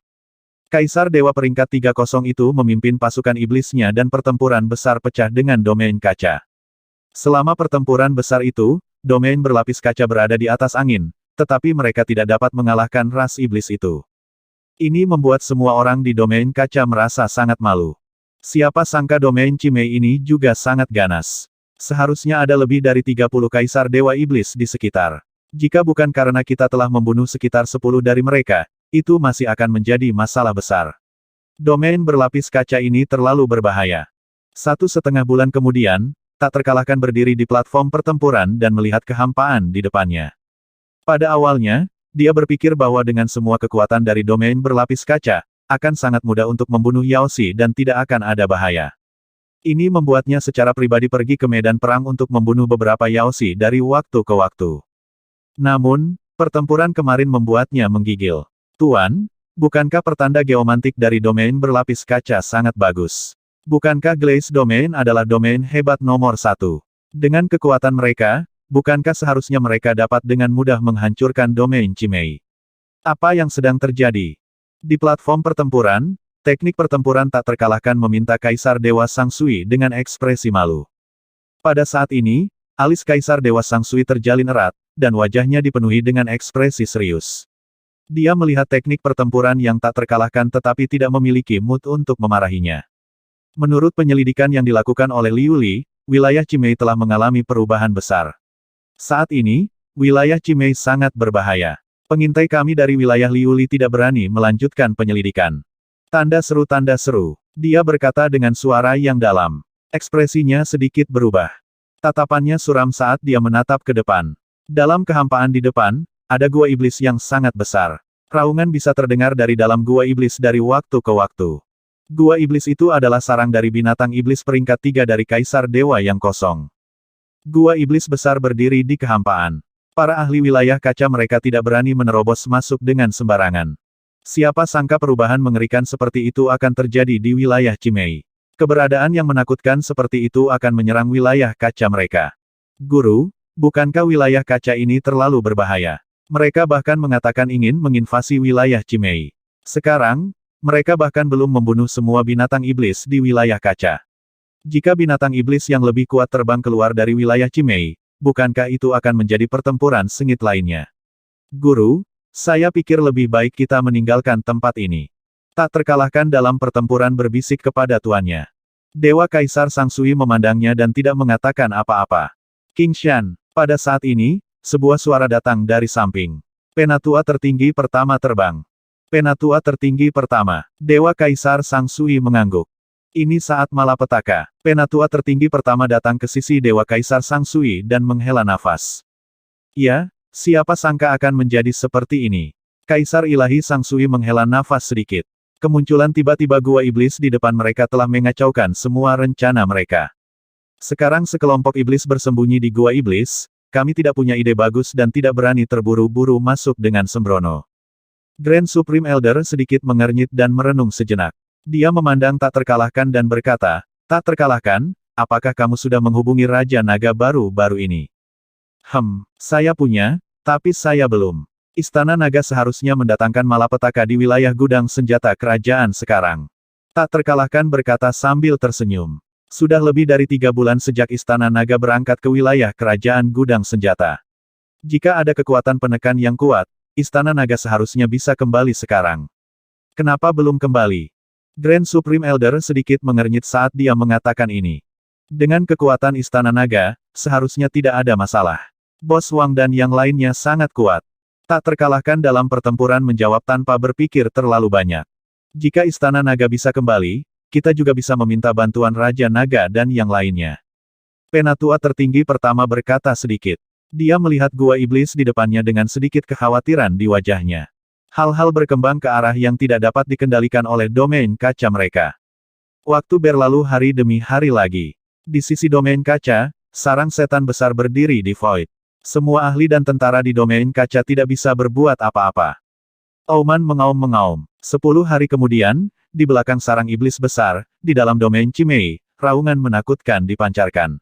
Kaisar Dewa peringkat 3 kosong itu memimpin pasukan iblisnya dan pertempuran besar pecah dengan domain kaca. Selama pertempuran besar itu, domain berlapis kaca berada di atas angin, tetapi mereka tidak dapat mengalahkan ras iblis itu. Ini membuat semua orang di domain kaca merasa sangat malu. Siapa sangka domain Chimei ini juga sangat ganas. Seharusnya ada lebih dari 30 kaisar dewa iblis di sekitar. Jika bukan karena kita telah membunuh sekitar 10 dari mereka, itu masih akan menjadi masalah besar. Domain berlapis kaca ini terlalu berbahaya. 1,5 bulan kemudian, tak terkalahkan berdiri di platform pertempuran dan melihat kehampaan di depannya. Pada awalnya, dia berpikir bahwa dengan semua kekuatan dari domain berlapis kaca, akan sangat mudah untuk membunuh Yao Xi dan tidak akan ada bahaya. Ini membuatnya secara pribadi pergi ke medan perang untuk membunuh beberapa Yao Xi dari waktu ke waktu. Namun, pertempuran kemarin membuatnya menggigil. Tuan, bukankah pertanda geomantik dari domain berlapis kaca sangat bagus? Bukankah Glaze Domain adalah domain hebat nomor 1? Dengan kekuatan mereka, bukankah seharusnya mereka dapat dengan mudah menghancurkan domain Chimei? Apa yang sedang terjadi? Di platform pertempuran, teknik pertempuran tak terkalahkan meminta Kaisar Dewa Sang Sui dengan ekspresi malu. Pada saat ini, alis Kaisar Dewa Sang Sui terjalin erat, dan wajahnya dipenuhi dengan ekspresi serius. Dia melihat teknik pertempuran yang tak terkalahkan tetapi tidak memiliki mood untuk memarahinya. Menurut penyelidikan yang dilakukan oleh Liu Li, wilayah Chimei telah mengalami perubahan besar. Saat ini, wilayah Chimei sangat berbahaya. Pengintai kami dari wilayah Liu Li tidak berani melanjutkan penyelidikan. Tanda seru, dia berkata dengan suara yang dalam. Ekspresinya sedikit berubah. Tatapannya suram saat dia menatap ke depan. Dalam kehampaan di depan, ada gua iblis yang sangat besar. Raungan bisa terdengar dari dalam gua iblis dari waktu ke waktu. Gua iblis itu adalah sarang dari binatang iblis peringkat 3 dari Kaisar Dewa yang kosong. Gua iblis besar berdiri di kehampaan. Para ahli wilayah kaca mereka tidak berani menerobos masuk dengan sembarangan. Siapa sangka perubahan mengerikan seperti itu akan terjadi di wilayah Chimei. Keberadaan yang menakutkan seperti itu akan menyerang wilayah kaca mereka. Guru, bukankah wilayah kaca ini terlalu berbahaya? Mereka bahkan mengatakan ingin menginvasi wilayah Chimei. Sekarang, mereka bahkan belum membunuh semua binatang iblis di wilayah kaca. Jika binatang iblis yang lebih kuat terbang keluar dari wilayah Chimei, bukankah itu akan menjadi pertempuran sengit lainnya? Guru, saya pikir lebih baik kita meninggalkan tempat ini. Tak terkalahkan dalam pertempuran berbisik kepada tuannya. Dewa Kaisar Sang Sui memandangnya dan tidak mengatakan apa-apa. King Shan, pada saat ini, sebuah suara datang dari samping. Penatua tertinggi pertama terbang. Penatua tertinggi pertama. Dewa Kaisar Sang Sui mengangguk. Ini saat malapetaka. Penatua tertinggi pertama datang ke sisi Dewa Kaisar Sang Sui dan menghela nafas. Ya, siapa sangka akan menjadi seperti ini. Kaisar Ilahi Sang Sui menghela nafas sedikit. Kemunculan tiba-tiba gua iblis di depan mereka telah mengacaukan semua rencana mereka. Sekarang sekelompok iblis bersembunyi di gua iblis, kami tidak punya ide bagus dan tidak berani terburu-buru masuk dengan sembrono. Grand Supreme Elder sedikit mengernyit dan merenung sejenak. Dia memandang tak terkalahkan dan berkata, tak terkalahkan, apakah kamu sudah menghubungi Raja Naga baru-baru ini? Saya punya, tapi saya belum. Istana Naga seharusnya mendatangkan malapetaka di wilayah gudang senjata kerajaan sekarang. Tak terkalahkan berkata sambil tersenyum. Sudah lebih dari 3 bulan sejak Istana Naga berangkat ke wilayah kerajaan gudang senjata. Jika ada kekuatan penekan yang kuat, Istana Naga seharusnya bisa kembali sekarang. Kenapa belum kembali? Grand Supreme Elder sedikit mengernyit saat dia mengatakan ini. Dengan kekuatan Istana Naga, seharusnya tidak ada masalah. Bos Wang dan yang lainnya sangat kuat. Tak terkalahkan dalam pertempuran menjawab tanpa berpikir terlalu banyak. Jika Istana Naga bisa kembali, kita juga bisa meminta bantuan Raja Naga dan yang lainnya. Penatua tertinggi pertama berkata sedikit. Dia melihat gua iblis di depannya dengan sedikit kekhawatiran di wajahnya. Hal-hal berkembang ke arah yang tidak dapat dikendalikan oleh domain kaca mereka. Waktu berlalu hari demi hari lagi. Di sisi domain kaca, sarang setan besar berdiri di Void. Semua ahli dan tentara di domain kaca tidak bisa berbuat apa-apa. Oman mengaum-mengaum. 10 hari kemudian, di belakang sarang iblis besar, di dalam domain Chimei, raungan menakutkan dipancarkan.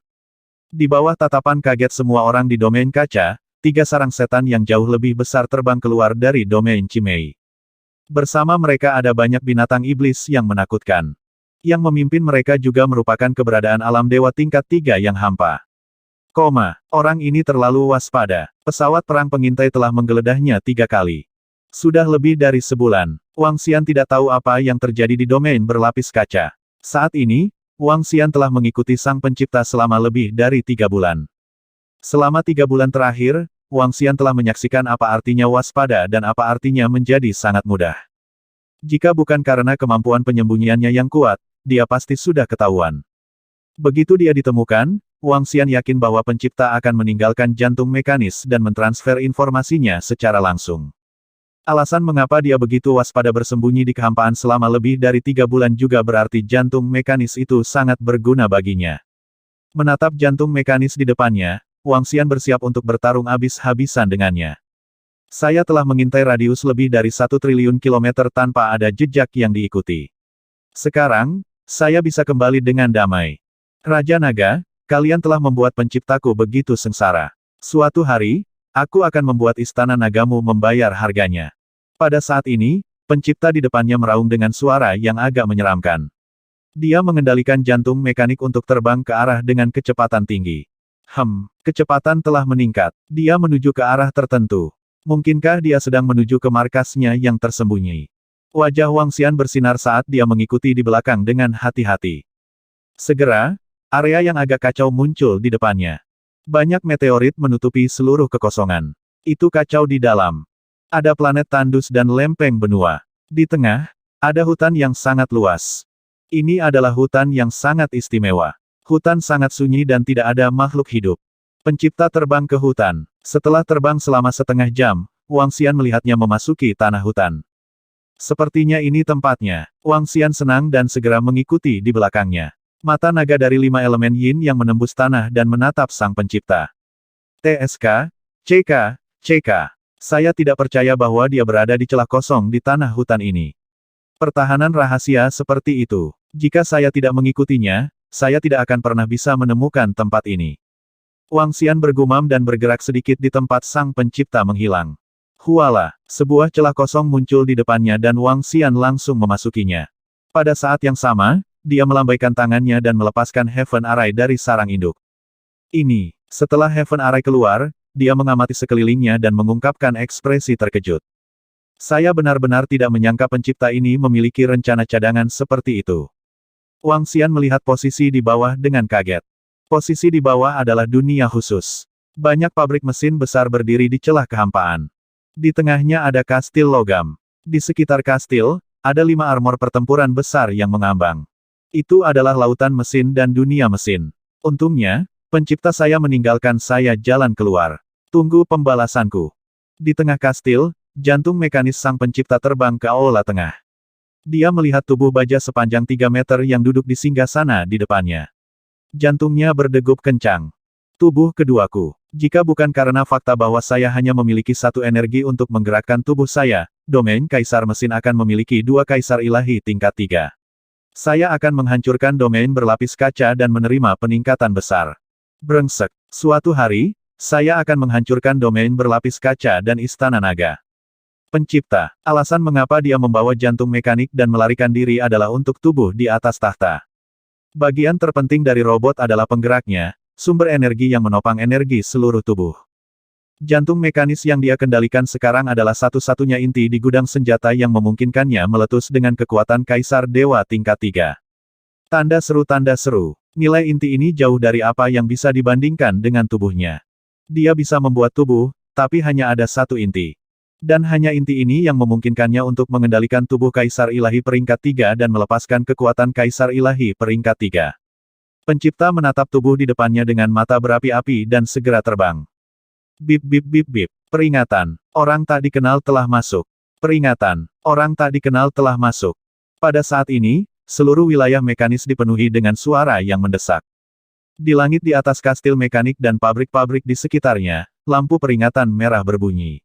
Di bawah tatapan kaget semua orang di domain kaca, 3 sarang setan yang jauh lebih besar terbang keluar dari domain Chimei. Bersama mereka ada banyak binatang iblis yang menakutkan. Yang memimpin mereka juga merupakan keberadaan alam dewa tingkat 3 yang hampa. Orang ini terlalu waspada. Pesawat perang pengintai telah menggeledahnya 3 kali. Sudah lebih dari sebulan, Wang Xian tidak tahu apa yang terjadi di domain berlapis kaca. Saat ini, Wang Xian telah mengikuti Sang Pencipta selama lebih dari 3 bulan. Selama 3 bulan terakhir, Wang Xian telah menyaksikan apa artinya waspada dan apa artinya menjadi sangat mudah. Jika bukan karena kemampuan penyembunyiannya yang kuat, dia pasti sudah ketahuan. Begitu dia ditemukan, Wang Xian yakin bahwa Pencipta akan meninggalkan jantung mekanis dan mentransfer informasinya secara langsung. Alasan mengapa dia begitu waspada bersembunyi di kehampaan selama lebih dari 3 bulan juga berarti jantung mekanis itu sangat berguna baginya. Menatap jantung mekanis di depannya, Wang Xian bersiap untuk bertarung habis-habisan dengannya. Saya telah mengintai radius lebih dari 1 triliun kilometer tanpa ada jejak yang diikuti. Sekarang, saya bisa kembali dengan damai. Raja Naga, kalian telah membuat penciptaku begitu sengsara. Suatu hari, aku akan membuat istana nagamu membayar harganya. Pada saat ini, pencipta di depannya meraung dengan suara yang agak menyeramkan. Dia mengendalikan jantung mekanik untuk terbang ke arah dengan kecepatan tinggi. Kecepatan telah meningkat. Dia menuju ke arah tertentu. Mungkinkah dia sedang menuju ke markasnya yang tersembunyi? Wajah Wang Xian bersinar saat dia mengikuti di belakang dengan hati-hati. Segera, area yang agak kacau muncul di depannya. Banyak meteorit menutupi seluruh kekosongan. Itu kacau di dalam. Ada planet tandus dan lempeng benua. Di tengah, ada hutan yang sangat luas. Ini adalah hutan yang sangat istimewa. Hutan sangat sunyi dan tidak ada makhluk hidup. Pencipta terbang ke hutan. Setelah terbang selama setengah jam, Wang Xian melihatnya memasuki tanah hutan. Sepertinya ini tempatnya. Wang Xian senang dan segera mengikuti di belakangnya. Mata naga dari 5 elemen yin yang menembus tanah dan menatap Sang Pencipta. TSK, CK, CK. Saya tidak percaya bahwa dia berada di celah kosong di tanah hutan ini. Pertahanan rahasia seperti itu. Jika saya tidak mengikutinya, saya tidak akan pernah bisa menemukan tempat ini. Wang Xian bergumam dan bergerak sedikit di tempat Sang Pencipta menghilang. Huala, sebuah celah kosong muncul di depannya dan Wang Xian langsung memasukinya. Pada saat yang sama, dia melambaikan tangannya dan melepaskan Heaven Array dari sarang induk. Setelah Heaven Array keluar, dia mengamati sekelilingnya dan mengungkapkan ekspresi terkejut. Saya benar-benar tidak menyangka pencipta ini memiliki rencana cadangan seperti itu. Wang Xian melihat posisi di bawah dengan kaget. Posisi di bawah adalah dunia khusus. Banyak pabrik mesin besar berdiri di celah kehampaan. Di tengahnya ada kastil logam. Di sekitar kastil, ada 5 armor pertempuran besar yang mengambang. Itu adalah lautan mesin dan dunia mesin. Untungnya, pencipta saya meninggalkan saya jalan keluar. Tunggu pembalasanku. Di tengah kastil, jantung mekanis Sang Pencipta terbang ke aula tengah. Dia melihat tubuh baja sepanjang 3 meter yang duduk di singgasana di depannya. Jantungnya berdegup kencang. Tubuh keduaku. Jika bukan karena fakta bahwa saya hanya memiliki 1 energi untuk menggerakkan tubuh saya, domain Kaisar Mesin akan memiliki 2 Kaisar Ilahi tingkat 3. Saya akan menghancurkan domain berlapis kaca dan menerima peningkatan besar. Brengsek. Suatu hari, saya akan menghancurkan domain berlapis kaca dan Istana Naga. Pencipta. Alasan mengapa dia membawa jantung mekanik dan melarikan diri adalah untuk tubuh di atas tahta. Bagian terpenting dari robot adalah penggeraknya, sumber energi yang menopang energi seluruh tubuh. Jantung mekanis yang dia kendalikan sekarang adalah satu-satunya inti di gudang senjata yang memungkinkannya meletus dengan kekuatan Kaisar Dewa tingkat 3. Tanda seru tanda seru. Nilai inti ini jauh dari apa yang bisa dibandingkan dengan tubuhnya. Dia bisa membuat tubuh, tapi hanya ada satu inti. Dan hanya inti ini yang memungkinkannya untuk mengendalikan tubuh Kaisar Ilahi peringkat 3 dan melepaskan kekuatan Kaisar Ilahi peringkat 3. Pencipta menatap tubuh di depannya dengan mata berapi-api dan segera terbang. Bip bip bip bip. Peringatan. Orang tak dikenal telah masuk. Peringatan. Orang tak dikenal telah masuk. Pada saat ini, seluruh wilayah mekanis dipenuhi dengan suara yang mendesak. Di langit di atas kastil mekanik dan pabrik-pabrik di sekitarnya, lampu peringatan merah berbunyi.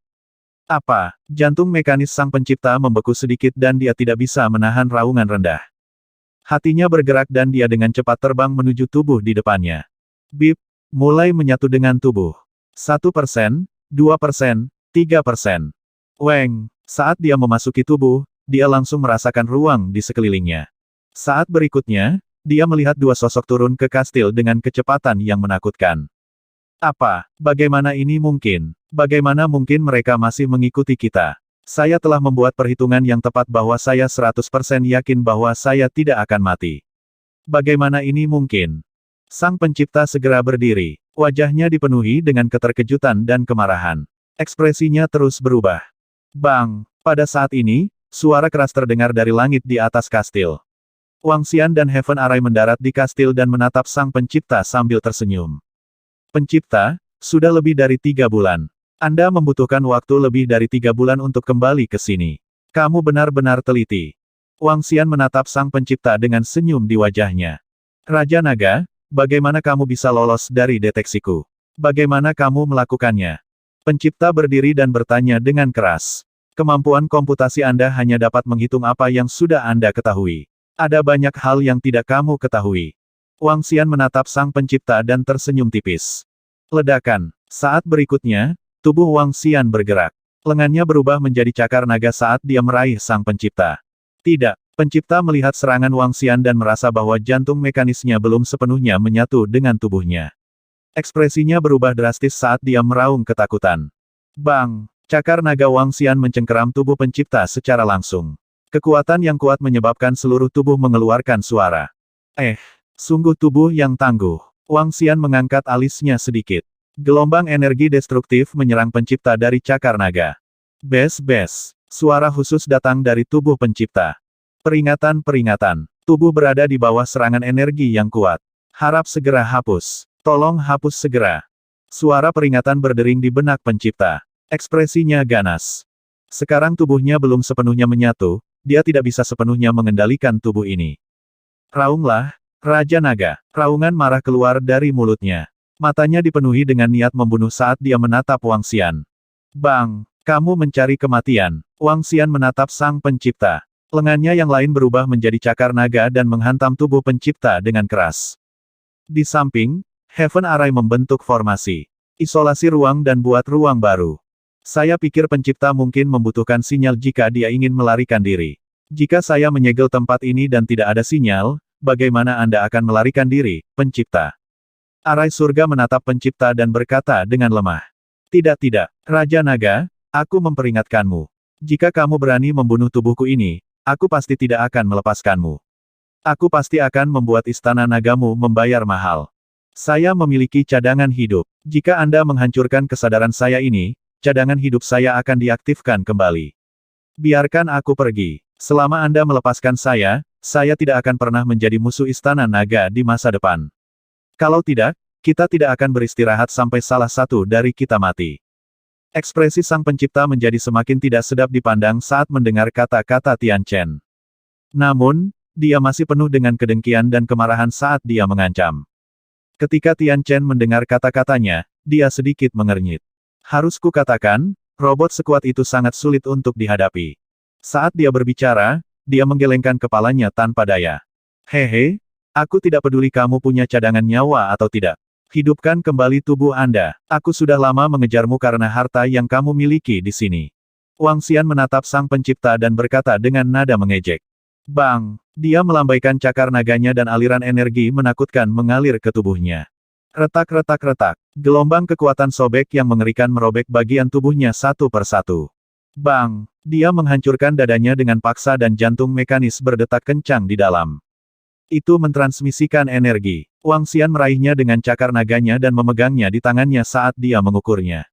Apa? Jantung mekanis sang pencipta membeku sedikit dan dia tidak bisa menahan raungan rendah. Hatinya bergerak dan dia dengan cepat terbang menuju tubuh di depannya. Bip, mulai menyatu dengan tubuh. 1%, 2%, 3%. Weng, saat dia memasuki tubuh, dia langsung merasakan ruang di sekelilingnya. Saat berikutnya, dia melihat dua sosok turun ke kastil dengan kecepatan yang menakutkan. Apa? Bagaimana ini mungkin? Bagaimana mungkin mereka masih mengikuti kita? Saya telah membuat perhitungan yang tepat bahwa saya 100% yakin bahwa saya tidak akan mati. Bagaimana ini mungkin? Sang pencipta segera berdiri. Wajahnya dipenuhi dengan keterkejutan dan kemarahan. Ekspresinya terus berubah. Bang! Pada saat ini, suara keras terdengar dari langit di atas kastil. Wang Xian dan Heaven Arai mendarat di kastil dan menatap sang pencipta sambil tersenyum. Pencipta, sudah lebih dari 3 bulan. Anda membutuhkan waktu lebih dari 3 bulan untuk kembali ke sini. Kamu benar-benar teliti. Wang Xian menatap sang pencipta dengan senyum di wajahnya. Raja Naga, bagaimana kamu bisa lolos dari deteksiku? Bagaimana kamu melakukannya? Pencipta berdiri dan bertanya dengan keras. Kemampuan komputasi Anda hanya dapat menghitung apa yang sudah Anda ketahui. Ada banyak hal yang tidak kamu ketahui. Wang Xian menatap sang pencipta dan tersenyum tipis. Ledakan. Saat berikutnya, tubuh Wang Xian bergerak. Lengannya berubah menjadi cakar naga saat dia meraih sang pencipta. Tidak. Pencipta melihat serangan Wang Xian dan merasa bahwa jantung mekanisnya belum sepenuhnya menyatu dengan tubuhnya. Ekspresinya berubah drastis saat dia meraung ketakutan. Bang! Cakar naga Wang Xian mencengkeram tubuh pencipta secara langsung. Kekuatan yang kuat menyebabkan seluruh tubuh mengeluarkan suara. Sungguh tubuh yang tangguh. Wang Xian mengangkat alisnya sedikit. Gelombang energi destruktif menyerang pencipta dari cakar naga. Bes-bes. Suara khusus datang dari tubuh pencipta. Peringatan-peringatan. Tubuh berada di bawah serangan energi yang kuat. Harap segera hapus. Tolong hapus segera. Suara peringatan berdering di benak pencipta. Ekspresinya ganas. Sekarang tubuhnya belum sepenuhnya menyatu, dia tidak bisa sepenuhnya mengendalikan tubuh ini. Raunglah, Raja Naga. Raungan marah keluar dari mulutnya. Matanya dipenuhi dengan niat membunuh saat dia menatap Wang Xian. Bang! Kamu mencari kematian. Wang Xian menatap sang pencipta. Lengannya yang lain berubah menjadi cakar naga dan menghantam tubuh pencipta dengan keras. Di samping, Heaven Arai membentuk formasi. Isolasi ruang dan buat ruang baru. Saya pikir pencipta mungkin membutuhkan sinyal jika dia ingin melarikan diri. Jika saya menyegel tempat ini dan tidak ada sinyal, bagaimana Anda akan melarikan diri, pencipta? Arai surga menatap pencipta dan berkata dengan lemah. Tidak, Raja Naga, aku memperingatkanmu. Jika kamu berani membunuh tubuhku ini, aku pasti tidak akan melepaskanmu. Aku pasti akan membuat istana nagamu membayar mahal. Saya memiliki cadangan hidup. Jika Anda menghancurkan kesadaran saya ini, cadangan hidup saya akan diaktifkan kembali. Biarkan aku pergi. Selama Anda melepaskan saya tidak akan pernah menjadi musuh istana naga di masa depan. Kalau tidak, kita tidak akan beristirahat sampai salah satu dari kita mati. Ekspresi sang pencipta menjadi semakin tidak sedap dipandang saat mendengar kata-kata Tian Chen. Namun, dia masih penuh dengan kedengkian dan kemarahan saat dia mengancam. Ketika Tian Chen mendengar kata-katanya, dia sedikit mengernyit. Harus kukatakan, robot sekuat itu sangat sulit untuk dihadapi. Saat dia berbicara, dia menggelengkan kepalanya tanpa daya. Hehe, aku tidak peduli kamu punya cadangan nyawa atau tidak. Hidupkan kembali tubuh Anda. Aku sudah lama mengejarmu karena harta yang kamu miliki di sini. Wang Xian menatap sang pencipta dan berkata dengan nada mengejek. Bang! Dia melambaikan cakar naganya dan aliran energi menakutkan mengalir ke tubuhnya. Retak-retak-retak. Gelombang kekuatan sobek yang mengerikan merobek bagian tubuhnya satu persatu. Bang! Dia menghancurkan dadanya dengan paksa dan jantung mekanis berdetak kencang di dalam. Itu mentransmisikan energi. Wang Xian meraihnya dengan cakar naganya dan memegangnya di tangannya saat dia mengukurnya.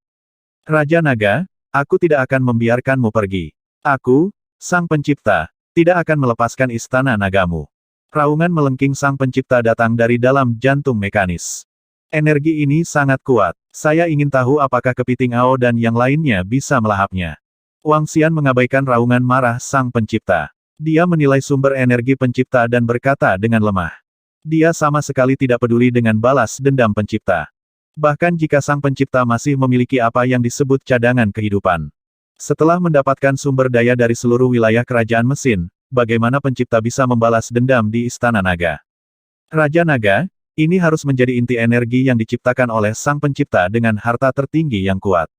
Raja Naga, aku tidak akan membiarkanmu pergi. Aku, Sang Pencipta, tidak akan melepaskan istana nagamu. Raungan melengking Sang Pencipta datang dari dalam jantung mekanis. Energi ini sangat kuat. Saya ingin tahu apakah kepiting Ao dan yang lainnya bisa melahapnya. Wang Xian mengabaikan raungan marah Sang Pencipta. Dia menilai sumber energi Pencipta dan berkata dengan lemah. Dia sama sekali tidak peduli dengan balas dendam Pencipta. Bahkan jika Sang Pencipta masih memiliki apa yang disebut cadangan kehidupan. Setelah mendapatkan sumber daya dari seluruh wilayah kerajaan mesin, bagaimana Pencipta bisa membalas dendam di Istana Naga? Raja Naga, ini harus menjadi inti energi yang diciptakan oleh Sang Pencipta dengan harta tertinggi yang kuat.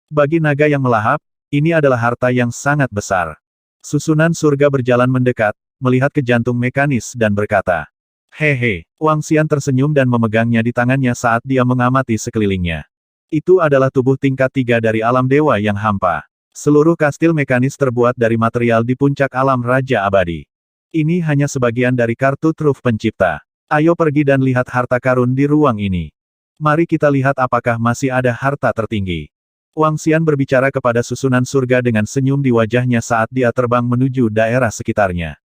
Bagi naga yang melahap, ini adalah harta yang sangat besar. Susunan surga berjalan mendekat, melihat ke jantung mekanis dan berkata, "Hehe." Wang Xian tersenyum dan memegangnya di tangannya saat dia mengamati sekelilingnya. Itu adalah tubuh tingkat 3 dari alam dewa yang hampa. Seluruh kastil mekanis terbuat dari material di puncak alam Raja Abadi. Ini hanya sebagian dari kartu truf Pencipta. Ayo pergi dan lihat harta karun di ruang ini. Mari kita lihat apakah masih ada harta tertinggi. Wang Xian berbicara kepada susunan surga dengan senyum di wajahnya saat dia terbang menuju daerah sekitarnya.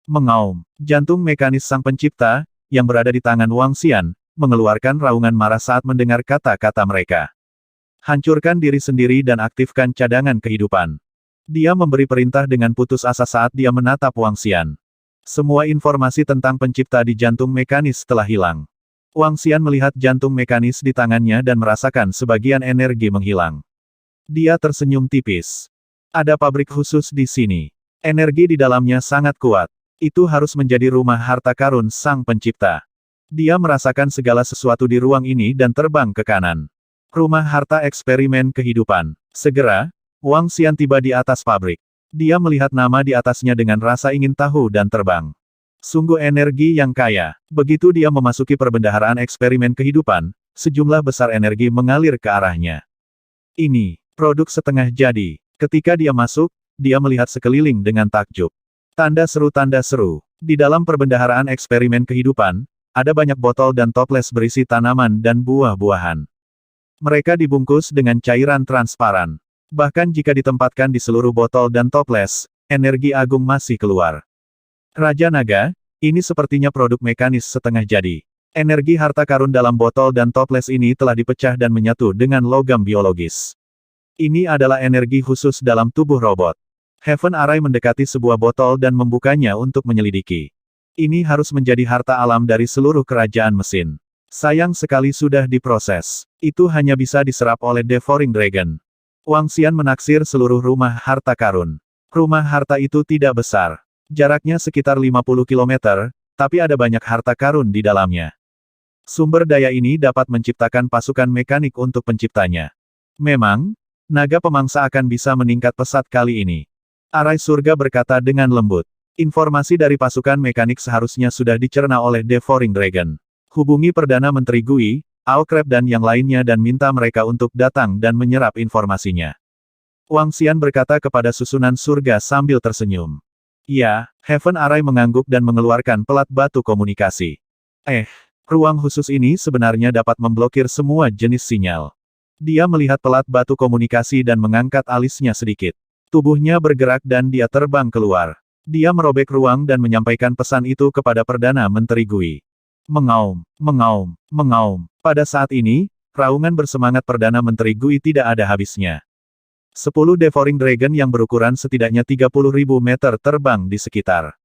Mengaum, jantung mekanis Sang Pencipta, yang berada di tangan Wang Xian, mengeluarkan raungan marah saat mendengar kata-kata mereka. Hancurkan diri sendiri dan aktifkan cadangan kehidupan. Dia memberi perintah dengan putus asa saat dia menatap Wang Xian. Semua informasi tentang Pencipta di jantung mekanis telah hilang. Wang Xian melihat jantung mekanis di tangannya dan merasakan sebagian energi menghilang. Dia tersenyum tipis. Ada pabrik khusus di sini. Energi di dalamnya sangat kuat. Itu harus menjadi rumah harta karun Sang Pencipta. Dia merasakan segala sesuatu di ruang ini dan terbang ke kanan. Rumah harta eksperimen kehidupan. Segera, Wang Xian tiba di atas pabrik. Dia melihat nama di atasnya dengan rasa ingin tahu dan terbang. Sungguh energi yang kaya. Begitu dia memasuki perbendaharaan eksperimen kehidupan, sejumlah besar energi mengalir ke arahnya. Ini, produk setengah jadi. Ketika dia masuk, dia melihat sekeliling dengan takjub. Tanda seru. Di dalam perbendaharaan eksperimen kehidupan, ada banyak botol dan toples berisi tanaman dan buah-buahan. Mereka dibungkus dengan cairan transparan. Bahkan jika ditempatkan di seluruh botol dan toples, energi agung masih keluar. Raja Naga, ini sepertinya produk mekanis setengah jadi. Energi harta karun dalam botol dan toples ini telah dipecah dan menyatu dengan logam biologis. Ini adalah energi khusus dalam tubuh robot. Heaven Array mendekati sebuah botol dan membukanya untuk menyelidiki. Ini harus menjadi harta alam dari seluruh kerajaan mesin. Sayang sekali sudah diproses. Itu hanya bisa diserap oleh Devouring Dragon. Wang Xian menaksir seluruh rumah harta karun. Rumah harta itu tidak besar. Jaraknya sekitar 50 km, tapi ada banyak harta karun di dalamnya. Sumber daya ini dapat menciptakan pasukan mekanik untuk penciptanya. Memang, naga pemangsa akan bisa meningkat pesat kali ini. Arai surga berkata dengan lembut. Informasi dari pasukan mekanik seharusnya sudah dicerna oleh Devouring Dragon. Hubungi Perdana Menteri Gui, Ao Crab dan yang lainnya dan minta mereka untuk datang dan menyerap informasinya. Wang Xian berkata kepada susunan surga sambil tersenyum. Ya, Heaven Array mengangguk dan mengeluarkan pelat batu komunikasi. Ruang khusus ini sebenarnya dapat memblokir semua jenis sinyal. Dia melihat pelat batu komunikasi dan mengangkat alisnya sedikit. Tubuhnya bergerak dan dia terbang keluar. Dia merobek ruang dan menyampaikan pesan itu kepada Perdana Menteri Gui. Mengaum. Pada saat ini, raungan bersemangat Perdana Menteri Gui tidak ada habisnya. 10 Devouring Dragon yang berukuran setidaknya 30.000 meter terbang di sekitar.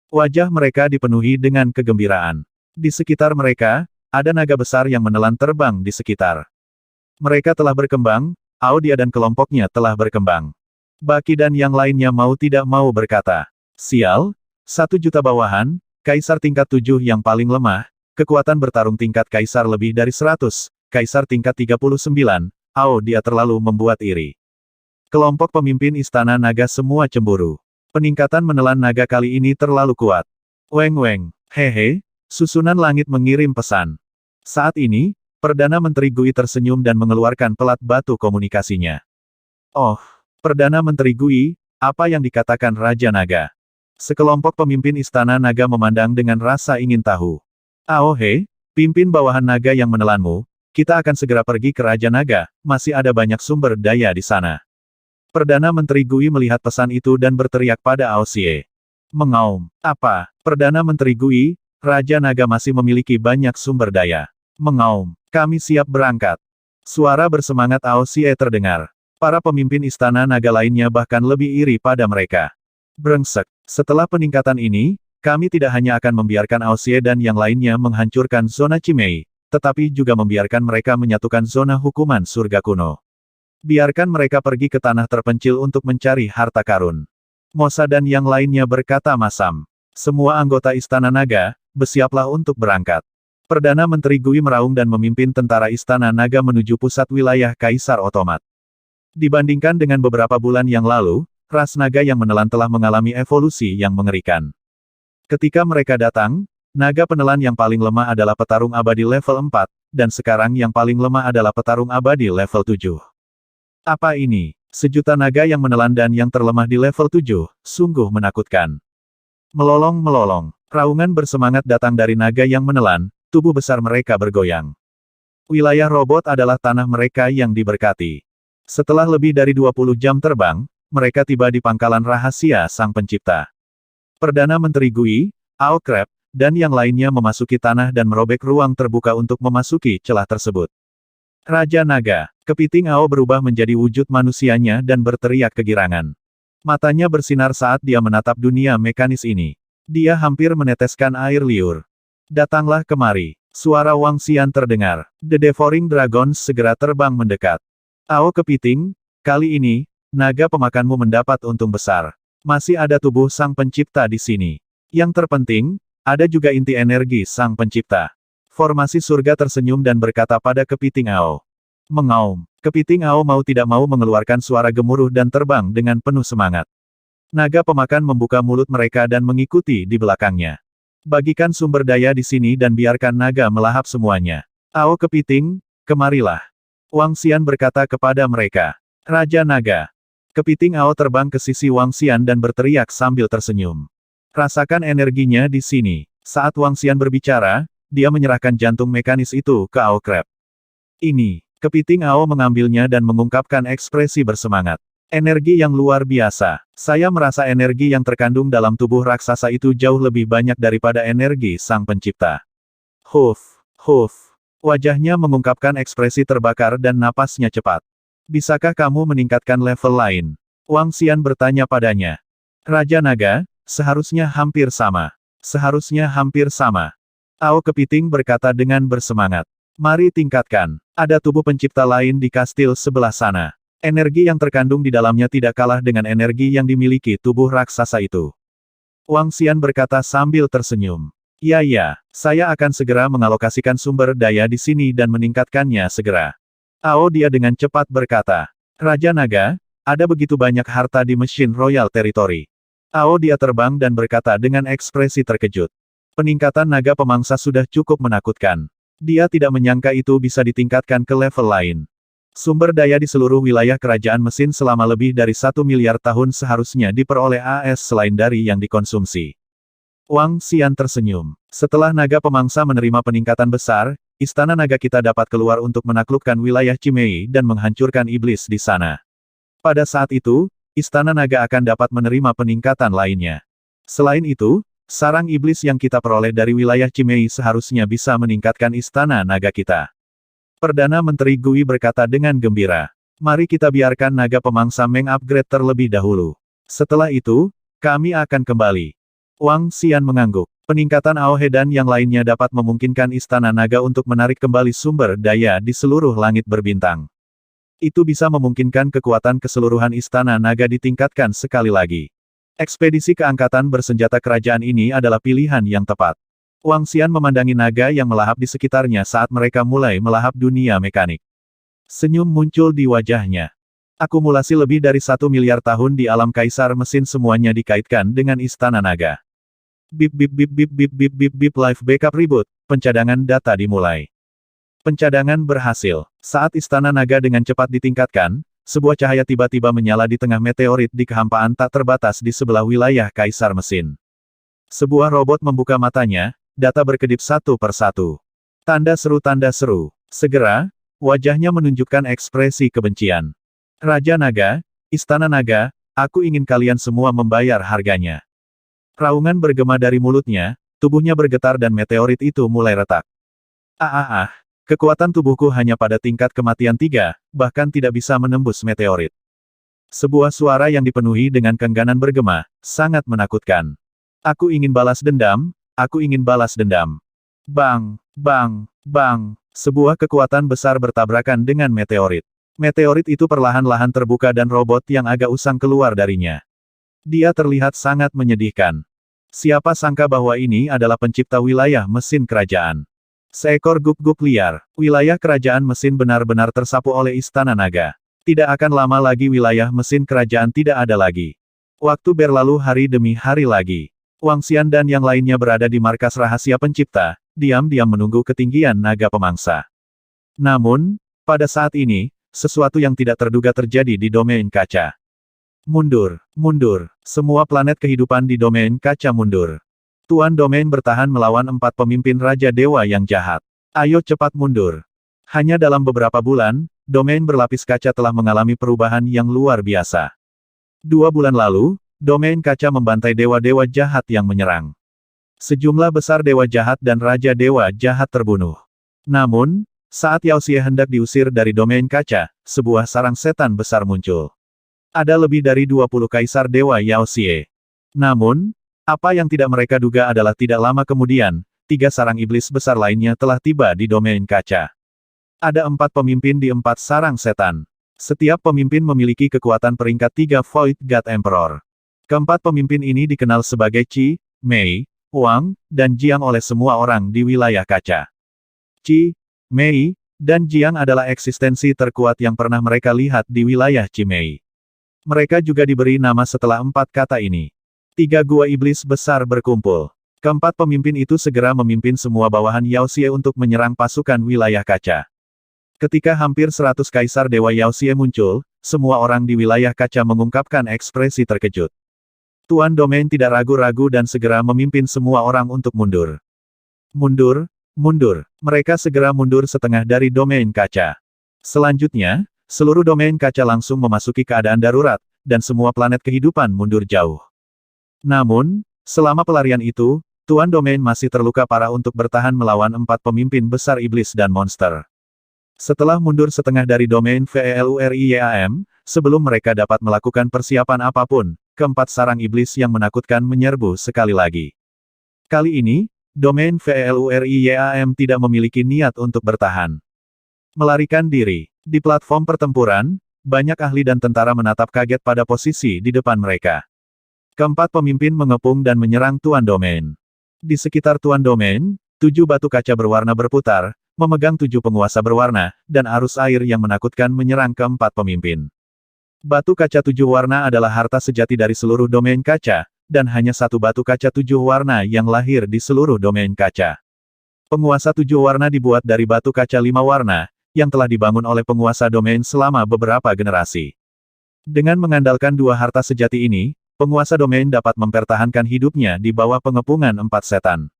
Wajah mereka dipenuhi dengan kegembiraan. Di sekitar mereka, ada naga besar yang menelan terbang di sekitar. Mereka telah berkembang, Audia dan kelompoknya telah berkembang. Baki dan yang lainnya mau tidak mau berkata, "Sial, 1 juta bawahan, Kaisar tingkat 7 yang paling lemah, kekuatan bertarung tingkat Kaisar lebih dari 100, Kaisar tingkat 39, dia terlalu membuat iri." Kelompok pemimpin Istana Naga semua cemburu. Peningkatan menelan naga kali ini terlalu kuat. Weng, hehe, susunan langit mengirim pesan. Saat ini, Perdana Menteri Gui tersenyum dan mengeluarkan pelat batu komunikasinya. Oh, Perdana Menteri Gui, apa yang dikatakan Raja Naga? Sekelompok pemimpin Istana Naga memandang dengan rasa ingin tahu. Aohe, pimpin bawahan naga yang menelanmu, kita akan segera pergi ke Raja Naga, masih ada banyak sumber daya di sana. Perdana Menteri Gui melihat pesan itu dan berteriak pada Aosie. Mengaum, apa? Perdana Menteri Gui, Raja Naga masih memiliki banyak sumber daya. Mengaum, kami siap berangkat. Suara bersemangat Aosie terdengar. Para pemimpin Istana Naga lainnya bahkan lebih iri pada mereka. Brengsek, setelah peningkatan ini, kami tidak hanya akan membiarkan Aosie dan yang lainnya menghancurkan zona Cimei, tetapi juga membiarkan mereka menyatukan zona hukuman surga kuno. Biarkan mereka pergi ke tanah terpencil untuk mencari harta karun. Mosa dan yang lainnya berkata masam. Semua anggota Istana Naga, bersiaplah untuk berangkat. Perdana Menteri Gui meraung dan memimpin tentara Istana Naga menuju pusat wilayah Kaisar Otomat. Dibandingkan dengan beberapa bulan yang lalu, ras naga yang menelan telah mengalami evolusi yang mengerikan. Ketika mereka datang, naga penelan yang paling lemah adalah petarung abadi level 4, dan sekarang yang paling lemah adalah petarung abadi level 7. Apa ini? Sejuta naga yang menelan dan yang terlemah di level 7, sungguh menakutkan. Melolong-melolong, raungan bersemangat datang dari naga yang menelan, tubuh besar mereka bergoyang. Wilayah robot adalah tanah mereka yang diberkati. Setelah lebih dari 20 jam terbang, mereka tiba di pangkalan rahasia Sang Pencipta. Perdana Menteri Gui, Ao Krep, dan yang lainnya memasuki tanah dan merobek ruang terbuka untuk memasuki celah tersebut. Raja Naga, kepiting Ao berubah menjadi wujud manusianya dan berteriak kegirangan. Matanya bersinar saat dia menatap dunia mekanis ini. Dia hampir meneteskan air liur. Datanglah kemari. Suara Wang Xian terdengar. The Devouring Dragons segera terbang mendekat. Ao kepiting, kali ini, naga pemakanmu mendapat untung besar. Masih ada tubuh Sang Pencipta di sini. Yang terpenting, ada juga inti energi Sang Pencipta. Formasi surga tersenyum dan berkata pada kepiting Ao. Mengaum. Kepiting Ao mau tidak mau mengeluarkan suara gemuruh dan terbang dengan penuh semangat. Naga pemakan membuka mulut mereka dan mengikuti di belakangnya. Bagikan sumber daya di sini dan biarkan naga melahap semuanya. Ao kepiting, kemarilah. Wang Xian berkata kepada mereka. Raja Naga. Kepiting Ao terbang ke sisi Wang Xian dan berteriak sambil tersenyum. Rasakan energinya di sini. Saat Wang Xian berbicara, dia menyerahkan jantung mekanis itu ke Ao Krep. Ini, kepiting Ao mengambilnya dan mengungkapkan ekspresi bersemangat. Energi yang luar biasa. Saya merasa energi yang terkandung dalam tubuh raksasa itu jauh lebih banyak daripada energi Sang Pencipta. Huf, huf. Wajahnya mengungkapkan ekspresi terbakar dan napasnya cepat. Bisakah kamu meningkatkan level lain? Wang Xian bertanya padanya. Raja Naga, seharusnya hampir sama. Seharusnya hampir sama. Ao kepiting berkata dengan bersemangat. Mari tingkatkan. Ada tubuh pencipta lain di kastil sebelah sana. Energi yang terkandung di dalamnya tidak kalah dengan energi yang dimiliki tubuh raksasa itu. Wang Xian berkata sambil tersenyum. Ya, saya akan segera mengalokasikan sumber daya di sini dan meningkatkannya segera. Ao dia dengan cepat berkata. Raja Naga, ada begitu banyak harta di Machine Royal Territory. Ao dia terbang dan berkata dengan ekspresi terkejut. Peningkatan naga pemangsa sudah cukup menakutkan. Dia tidak menyangka itu bisa ditingkatkan ke level lain. Sumber daya di seluruh wilayah kerajaan mesin selama lebih dari 1 miliar tahun seharusnya diperoleh AS selain dari yang dikonsumsi. Wang Xian tersenyum. Setelah naga pemangsa menerima peningkatan besar, istana naga kita dapat keluar untuk menaklukkan wilayah Cimei dan menghancurkan iblis di sana. Pada saat itu, istana naga akan dapat menerima peningkatan lainnya. Selain itu, sarang iblis yang kita peroleh dari wilayah Cimei seharusnya bisa meningkatkan istana naga kita. Perdana Menteri Gui berkata dengan gembira. Mari kita biarkan naga pemangsa meng-upgrade terlebih dahulu. Setelah itu, kami akan kembali. Wang Xian mengangguk. Peningkatan Aohe dan yang lainnya dapat memungkinkan istana naga untuk menarik kembali sumber daya di seluruh langit berbintang. Itu bisa memungkinkan kekuatan keseluruhan istana naga ditingkatkan sekali lagi. Ekspedisi keangkatan bersenjata kerajaan ini adalah pilihan yang tepat. Wang Xian memandangi naga yang melahap di sekitarnya saat mereka mulai melahap dunia mekanik. Senyum muncul di wajahnya. Akumulasi lebih dari 1 miliar tahun di alam kaisar mesin semuanya dikaitkan dengan istana naga. Bip bip bip bip bip bip bip bip live backup reboot, pencadangan data dimulai. Pencadangan berhasil. Saat Istana Naga dengan cepat ditingkatkan, sebuah cahaya tiba-tiba menyala di tengah meteorit di kehampaan tak terbatas di sebelah wilayah Kaisar Mesin. Sebuah robot membuka matanya, data berkedip satu per satu. Tanda seru. Segera, wajahnya menunjukkan ekspresi kebencian. Raja Naga, Istana Naga, aku ingin kalian semua membayar harganya. Raungan bergema dari mulutnya, tubuhnya bergetar dan meteorit itu mulai retak. Kekuatan tubuhku hanya pada tingkat kematian 3, bahkan tidak bisa menembus meteorit. Sebuah suara yang dipenuhi dengan kengganan bergema, sangat menakutkan. Aku ingin balas dendam, aku ingin balas dendam. Bang, bang, bang, sebuah kekuatan besar bertabrakan dengan meteorit. Meteorit itu perlahan-lahan terbuka dan robot yang agak usang keluar darinya. Dia terlihat sangat menyedihkan. Siapa sangka bahwa ini adalah pencipta wilayah mesin kerajaan. Seekor guk-guk liar, wilayah kerajaan mesin benar-benar tersapu oleh Istana Naga. Tidak akan lama lagi wilayah mesin kerajaan tidak ada lagi. Waktu berlalu hari demi hari lagi. Wang Xian dan yang lainnya berada di markas rahasia pencipta, diam-diam menunggu ketinggian naga pemangsa. Namun, pada saat ini, sesuatu yang tidak terduga terjadi di domain kaca. Mundur. Semua planet kehidupan di domain kaca mundur. Tuan Domain bertahan melawan 4 pemimpin Raja Dewa yang jahat. Ayo cepat mundur. Hanya dalam beberapa bulan, domain berlapis kaca telah mengalami perubahan yang luar biasa. 2 bulan lalu, domain kaca membantai dewa-dewa jahat yang menyerang. Sejumlah besar dewa jahat dan Raja Dewa jahat terbunuh. Namun, saat Yao Xie hendak diusir dari domain kaca, sebuah sarang setan besar muncul. Ada lebih dari 20 kaisar dewa Yao Xie. Namun, apa yang tidak mereka duga adalah tidak lama kemudian, 3 sarang iblis besar lainnya telah tiba di domain kaca. Ada 4 pemimpin di 4 sarang setan. Setiap pemimpin memiliki kekuatan peringkat 3 Void God Emperor. Keempat pemimpin ini dikenal sebagai Qi, Mei, Wang, dan Jiang oleh semua orang di wilayah kaca. Qi, Mei, dan Jiang adalah eksistensi terkuat yang pernah mereka lihat di wilayah Cimei. Mereka juga diberi nama setelah 4 kata ini. 3 gua iblis besar berkumpul. Keempat pemimpin itu segera memimpin semua bawahan Yao Xie untuk menyerang pasukan wilayah kaca. Ketika hampir 100 kaisar dewa Yao Xie muncul, semua orang di wilayah kaca mengungkapkan ekspresi terkejut. Tuan Domain tidak ragu-ragu dan segera memimpin semua orang untuk mundur. Mundur. Mereka segera mundur setengah dari domain kaca. Selanjutnya, seluruh domain kaca langsung memasuki keadaan darurat, dan semua planet kehidupan mundur jauh. Namun, selama pelarian itu, Tuan Domain masih terluka parah untuk bertahan melawan 4 pemimpin besar iblis dan monster. Setelah mundur setengah dari domain VELURIYAM, sebelum mereka dapat melakukan persiapan apapun, keempat sarang iblis yang menakutkan menyerbu sekali lagi. Kali ini, domain VELURIYAM tidak memiliki niat untuk bertahan. Melarikan diri. Di platform pertempuran, banyak ahli dan tentara menatap kaget pada posisi di depan mereka. Keempat pemimpin mengepung dan menyerang Tuan Domain. Di sekitar Tuan Domain, 7 batu kaca berwarna berputar, memegang 7 penguasa berwarna, dan arus air yang menakutkan menyerang keempat pemimpin. Batu kaca 7 warna adalah harta sejati dari seluruh domain kaca, dan hanya 1 batu kaca 7 warna yang lahir di seluruh domain kaca. Penguasa 7 warna dibuat dari batu kaca 5 warna, yang telah dibangun oleh penguasa domain selama beberapa generasi. Dengan mengandalkan 2 harta sejati ini, penguasa domain dapat mempertahankan hidupnya di bawah pengepungan 4 setan.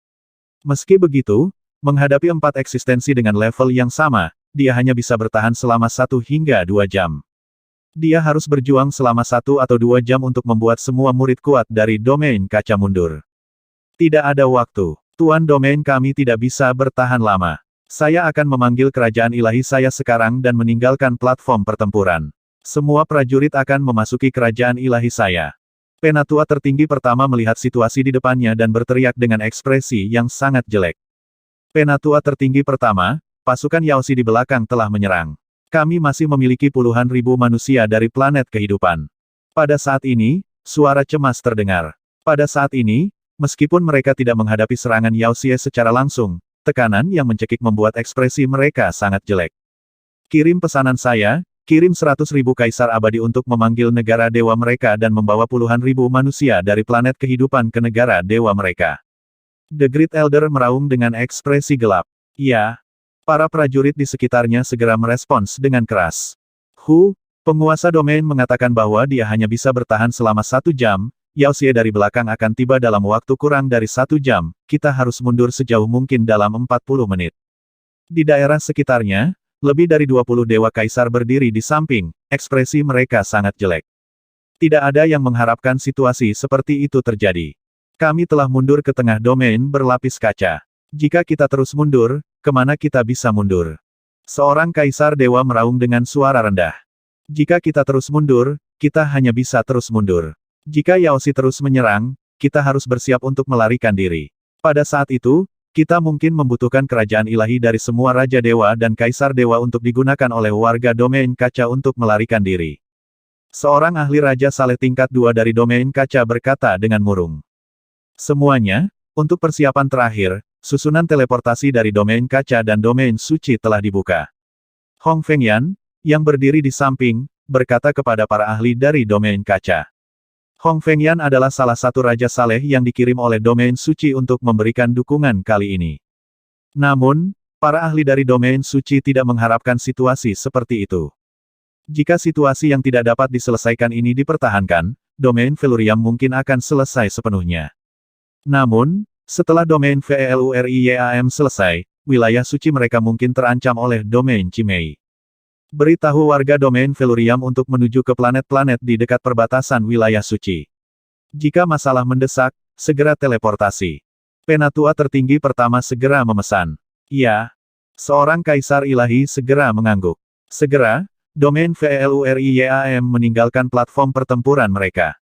Meski begitu, menghadapi 4 eksistensi dengan level yang sama, dia hanya bisa bertahan selama 1 hingga 2 jam. Dia harus berjuang selama 1 atau 2 jam untuk membuat semua murid kuat dari domain kaca mundur. Tidak ada waktu. Tuan Domain kami tidak bisa bertahan lama. Saya akan memanggil kerajaan ilahi saya sekarang dan meninggalkan platform pertempuran. Semua prajurit akan memasuki kerajaan ilahi saya. Penatua tertinggi pertama melihat situasi di depannya dan berteriak dengan ekspresi yang sangat jelek. Penatua tertinggi pertama, pasukan Yao Xie di belakang telah menyerang. Kami masih memiliki puluhan ribu manusia dari planet kehidupan. Pada saat ini, suara cemas terdengar. Pada saat ini, meskipun mereka tidak menghadapi serangan Yao Xie secara langsung, tekanan yang mencekik membuat ekspresi mereka sangat jelek. Kirim pesanan saya. Kirim 100.000 kaisar abadi untuk memanggil negara dewa mereka dan membawa puluhan ribu manusia dari planet kehidupan ke negara dewa mereka. The Great Elder meraung dengan ekspresi gelap. Ya. Para prajurit di sekitarnya segera merespons dengan keras. Penguasa domain mengatakan bahwa dia hanya bisa bertahan selama 1 jam, Yao Xie dari belakang akan tiba dalam waktu kurang dari 1 jam, kita harus mundur sejauh mungkin dalam 40 menit. Di daerah sekitarnya, lebih dari 20 dewa kaisar berdiri di samping, ekspresi mereka sangat jelek. Tidak ada yang mengharapkan situasi seperti itu terjadi. Kami telah mundur ke tengah domain berlapis kaca. Jika kita terus mundur, kemana kita bisa mundur? Seorang kaisar dewa meraung dengan suara rendah. Jika kita terus mundur, kita hanya bisa terus mundur. Jika Yao Xie terus menyerang, kita harus bersiap untuk melarikan diri. Pada saat itu, kita mungkin membutuhkan kerajaan ilahi dari semua raja dewa dan kaisar dewa untuk digunakan oleh warga domain kaca untuk melarikan diri. Seorang ahli raja saleh tingkat 2 dari domain kaca berkata dengan murung. Semuanya, untuk persiapan terakhir, susunan teleportasi dari domain kaca dan domain suci telah dibuka. Hong Fengyan, yang berdiri di samping, berkata kepada para ahli dari domain kaca. Hong Fengyan adalah salah satu raja saleh yang dikirim oleh domain suci untuk memberikan dukungan kali ini. Namun, para ahli dari domain suci tidak mengharapkan situasi seperti itu. Jika situasi yang tidak dapat diselesaikan ini dipertahankan, domain Velurium mungkin akan selesai sepenuhnya. Namun, setelah domain Velurium selesai, wilayah suci mereka mungkin terancam oleh domain Chimei. Beritahu warga domain Velurium untuk menuju ke planet-planet di dekat perbatasan wilayah suci. Jika masalah mendesak, segera teleportasi. Penatua tertinggi pertama segera memesan. Ya. Seorang kaisar ilahi segera mengangguk. Segera, domain Velurium meninggalkan platform pertempuran mereka.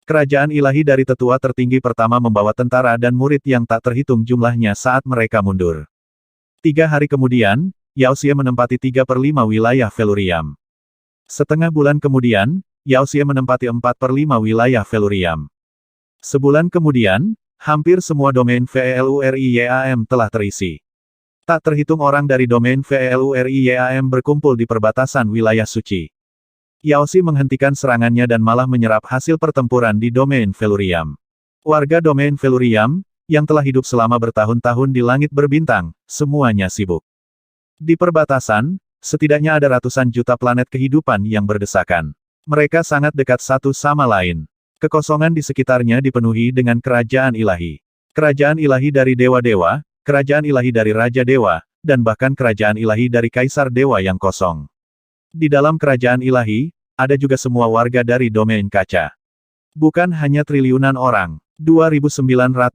Kerajaan ilahi dari tetua tertinggi pertama membawa tentara dan murid yang tak terhitung jumlahnya saat mereka mundur. 3 hari kemudian, Yao Xie menempati 3/5 wilayah Velurium. Setengah bulan kemudian, Yao Xie menempati 4/5 wilayah Velurium. Sebulan kemudian, hampir semua domain Velurium telah terisi. Tak terhitung orang dari domain Velurium berkumpul di perbatasan wilayah suci. Yao Xie menghentikan serangannya dan malah menyerap hasil pertempuran di domain Velurium. Warga domain Velurium, yang telah hidup selama bertahun-tahun di langit berbintang, semuanya sibuk. Di perbatasan, setidaknya ada ratusan juta planet kehidupan yang berdesakan. Mereka sangat dekat satu sama lain. Kekosongan di sekitarnya dipenuhi dengan kerajaan ilahi. Kerajaan ilahi dari dewa-dewa, kerajaan ilahi dari raja dewa, dan bahkan kerajaan ilahi dari kaisar dewa yang kosong. Di dalam kerajaan ilahi, ada juga semua warga dari domain kaca. Bukan hanya triliunan orang. 2940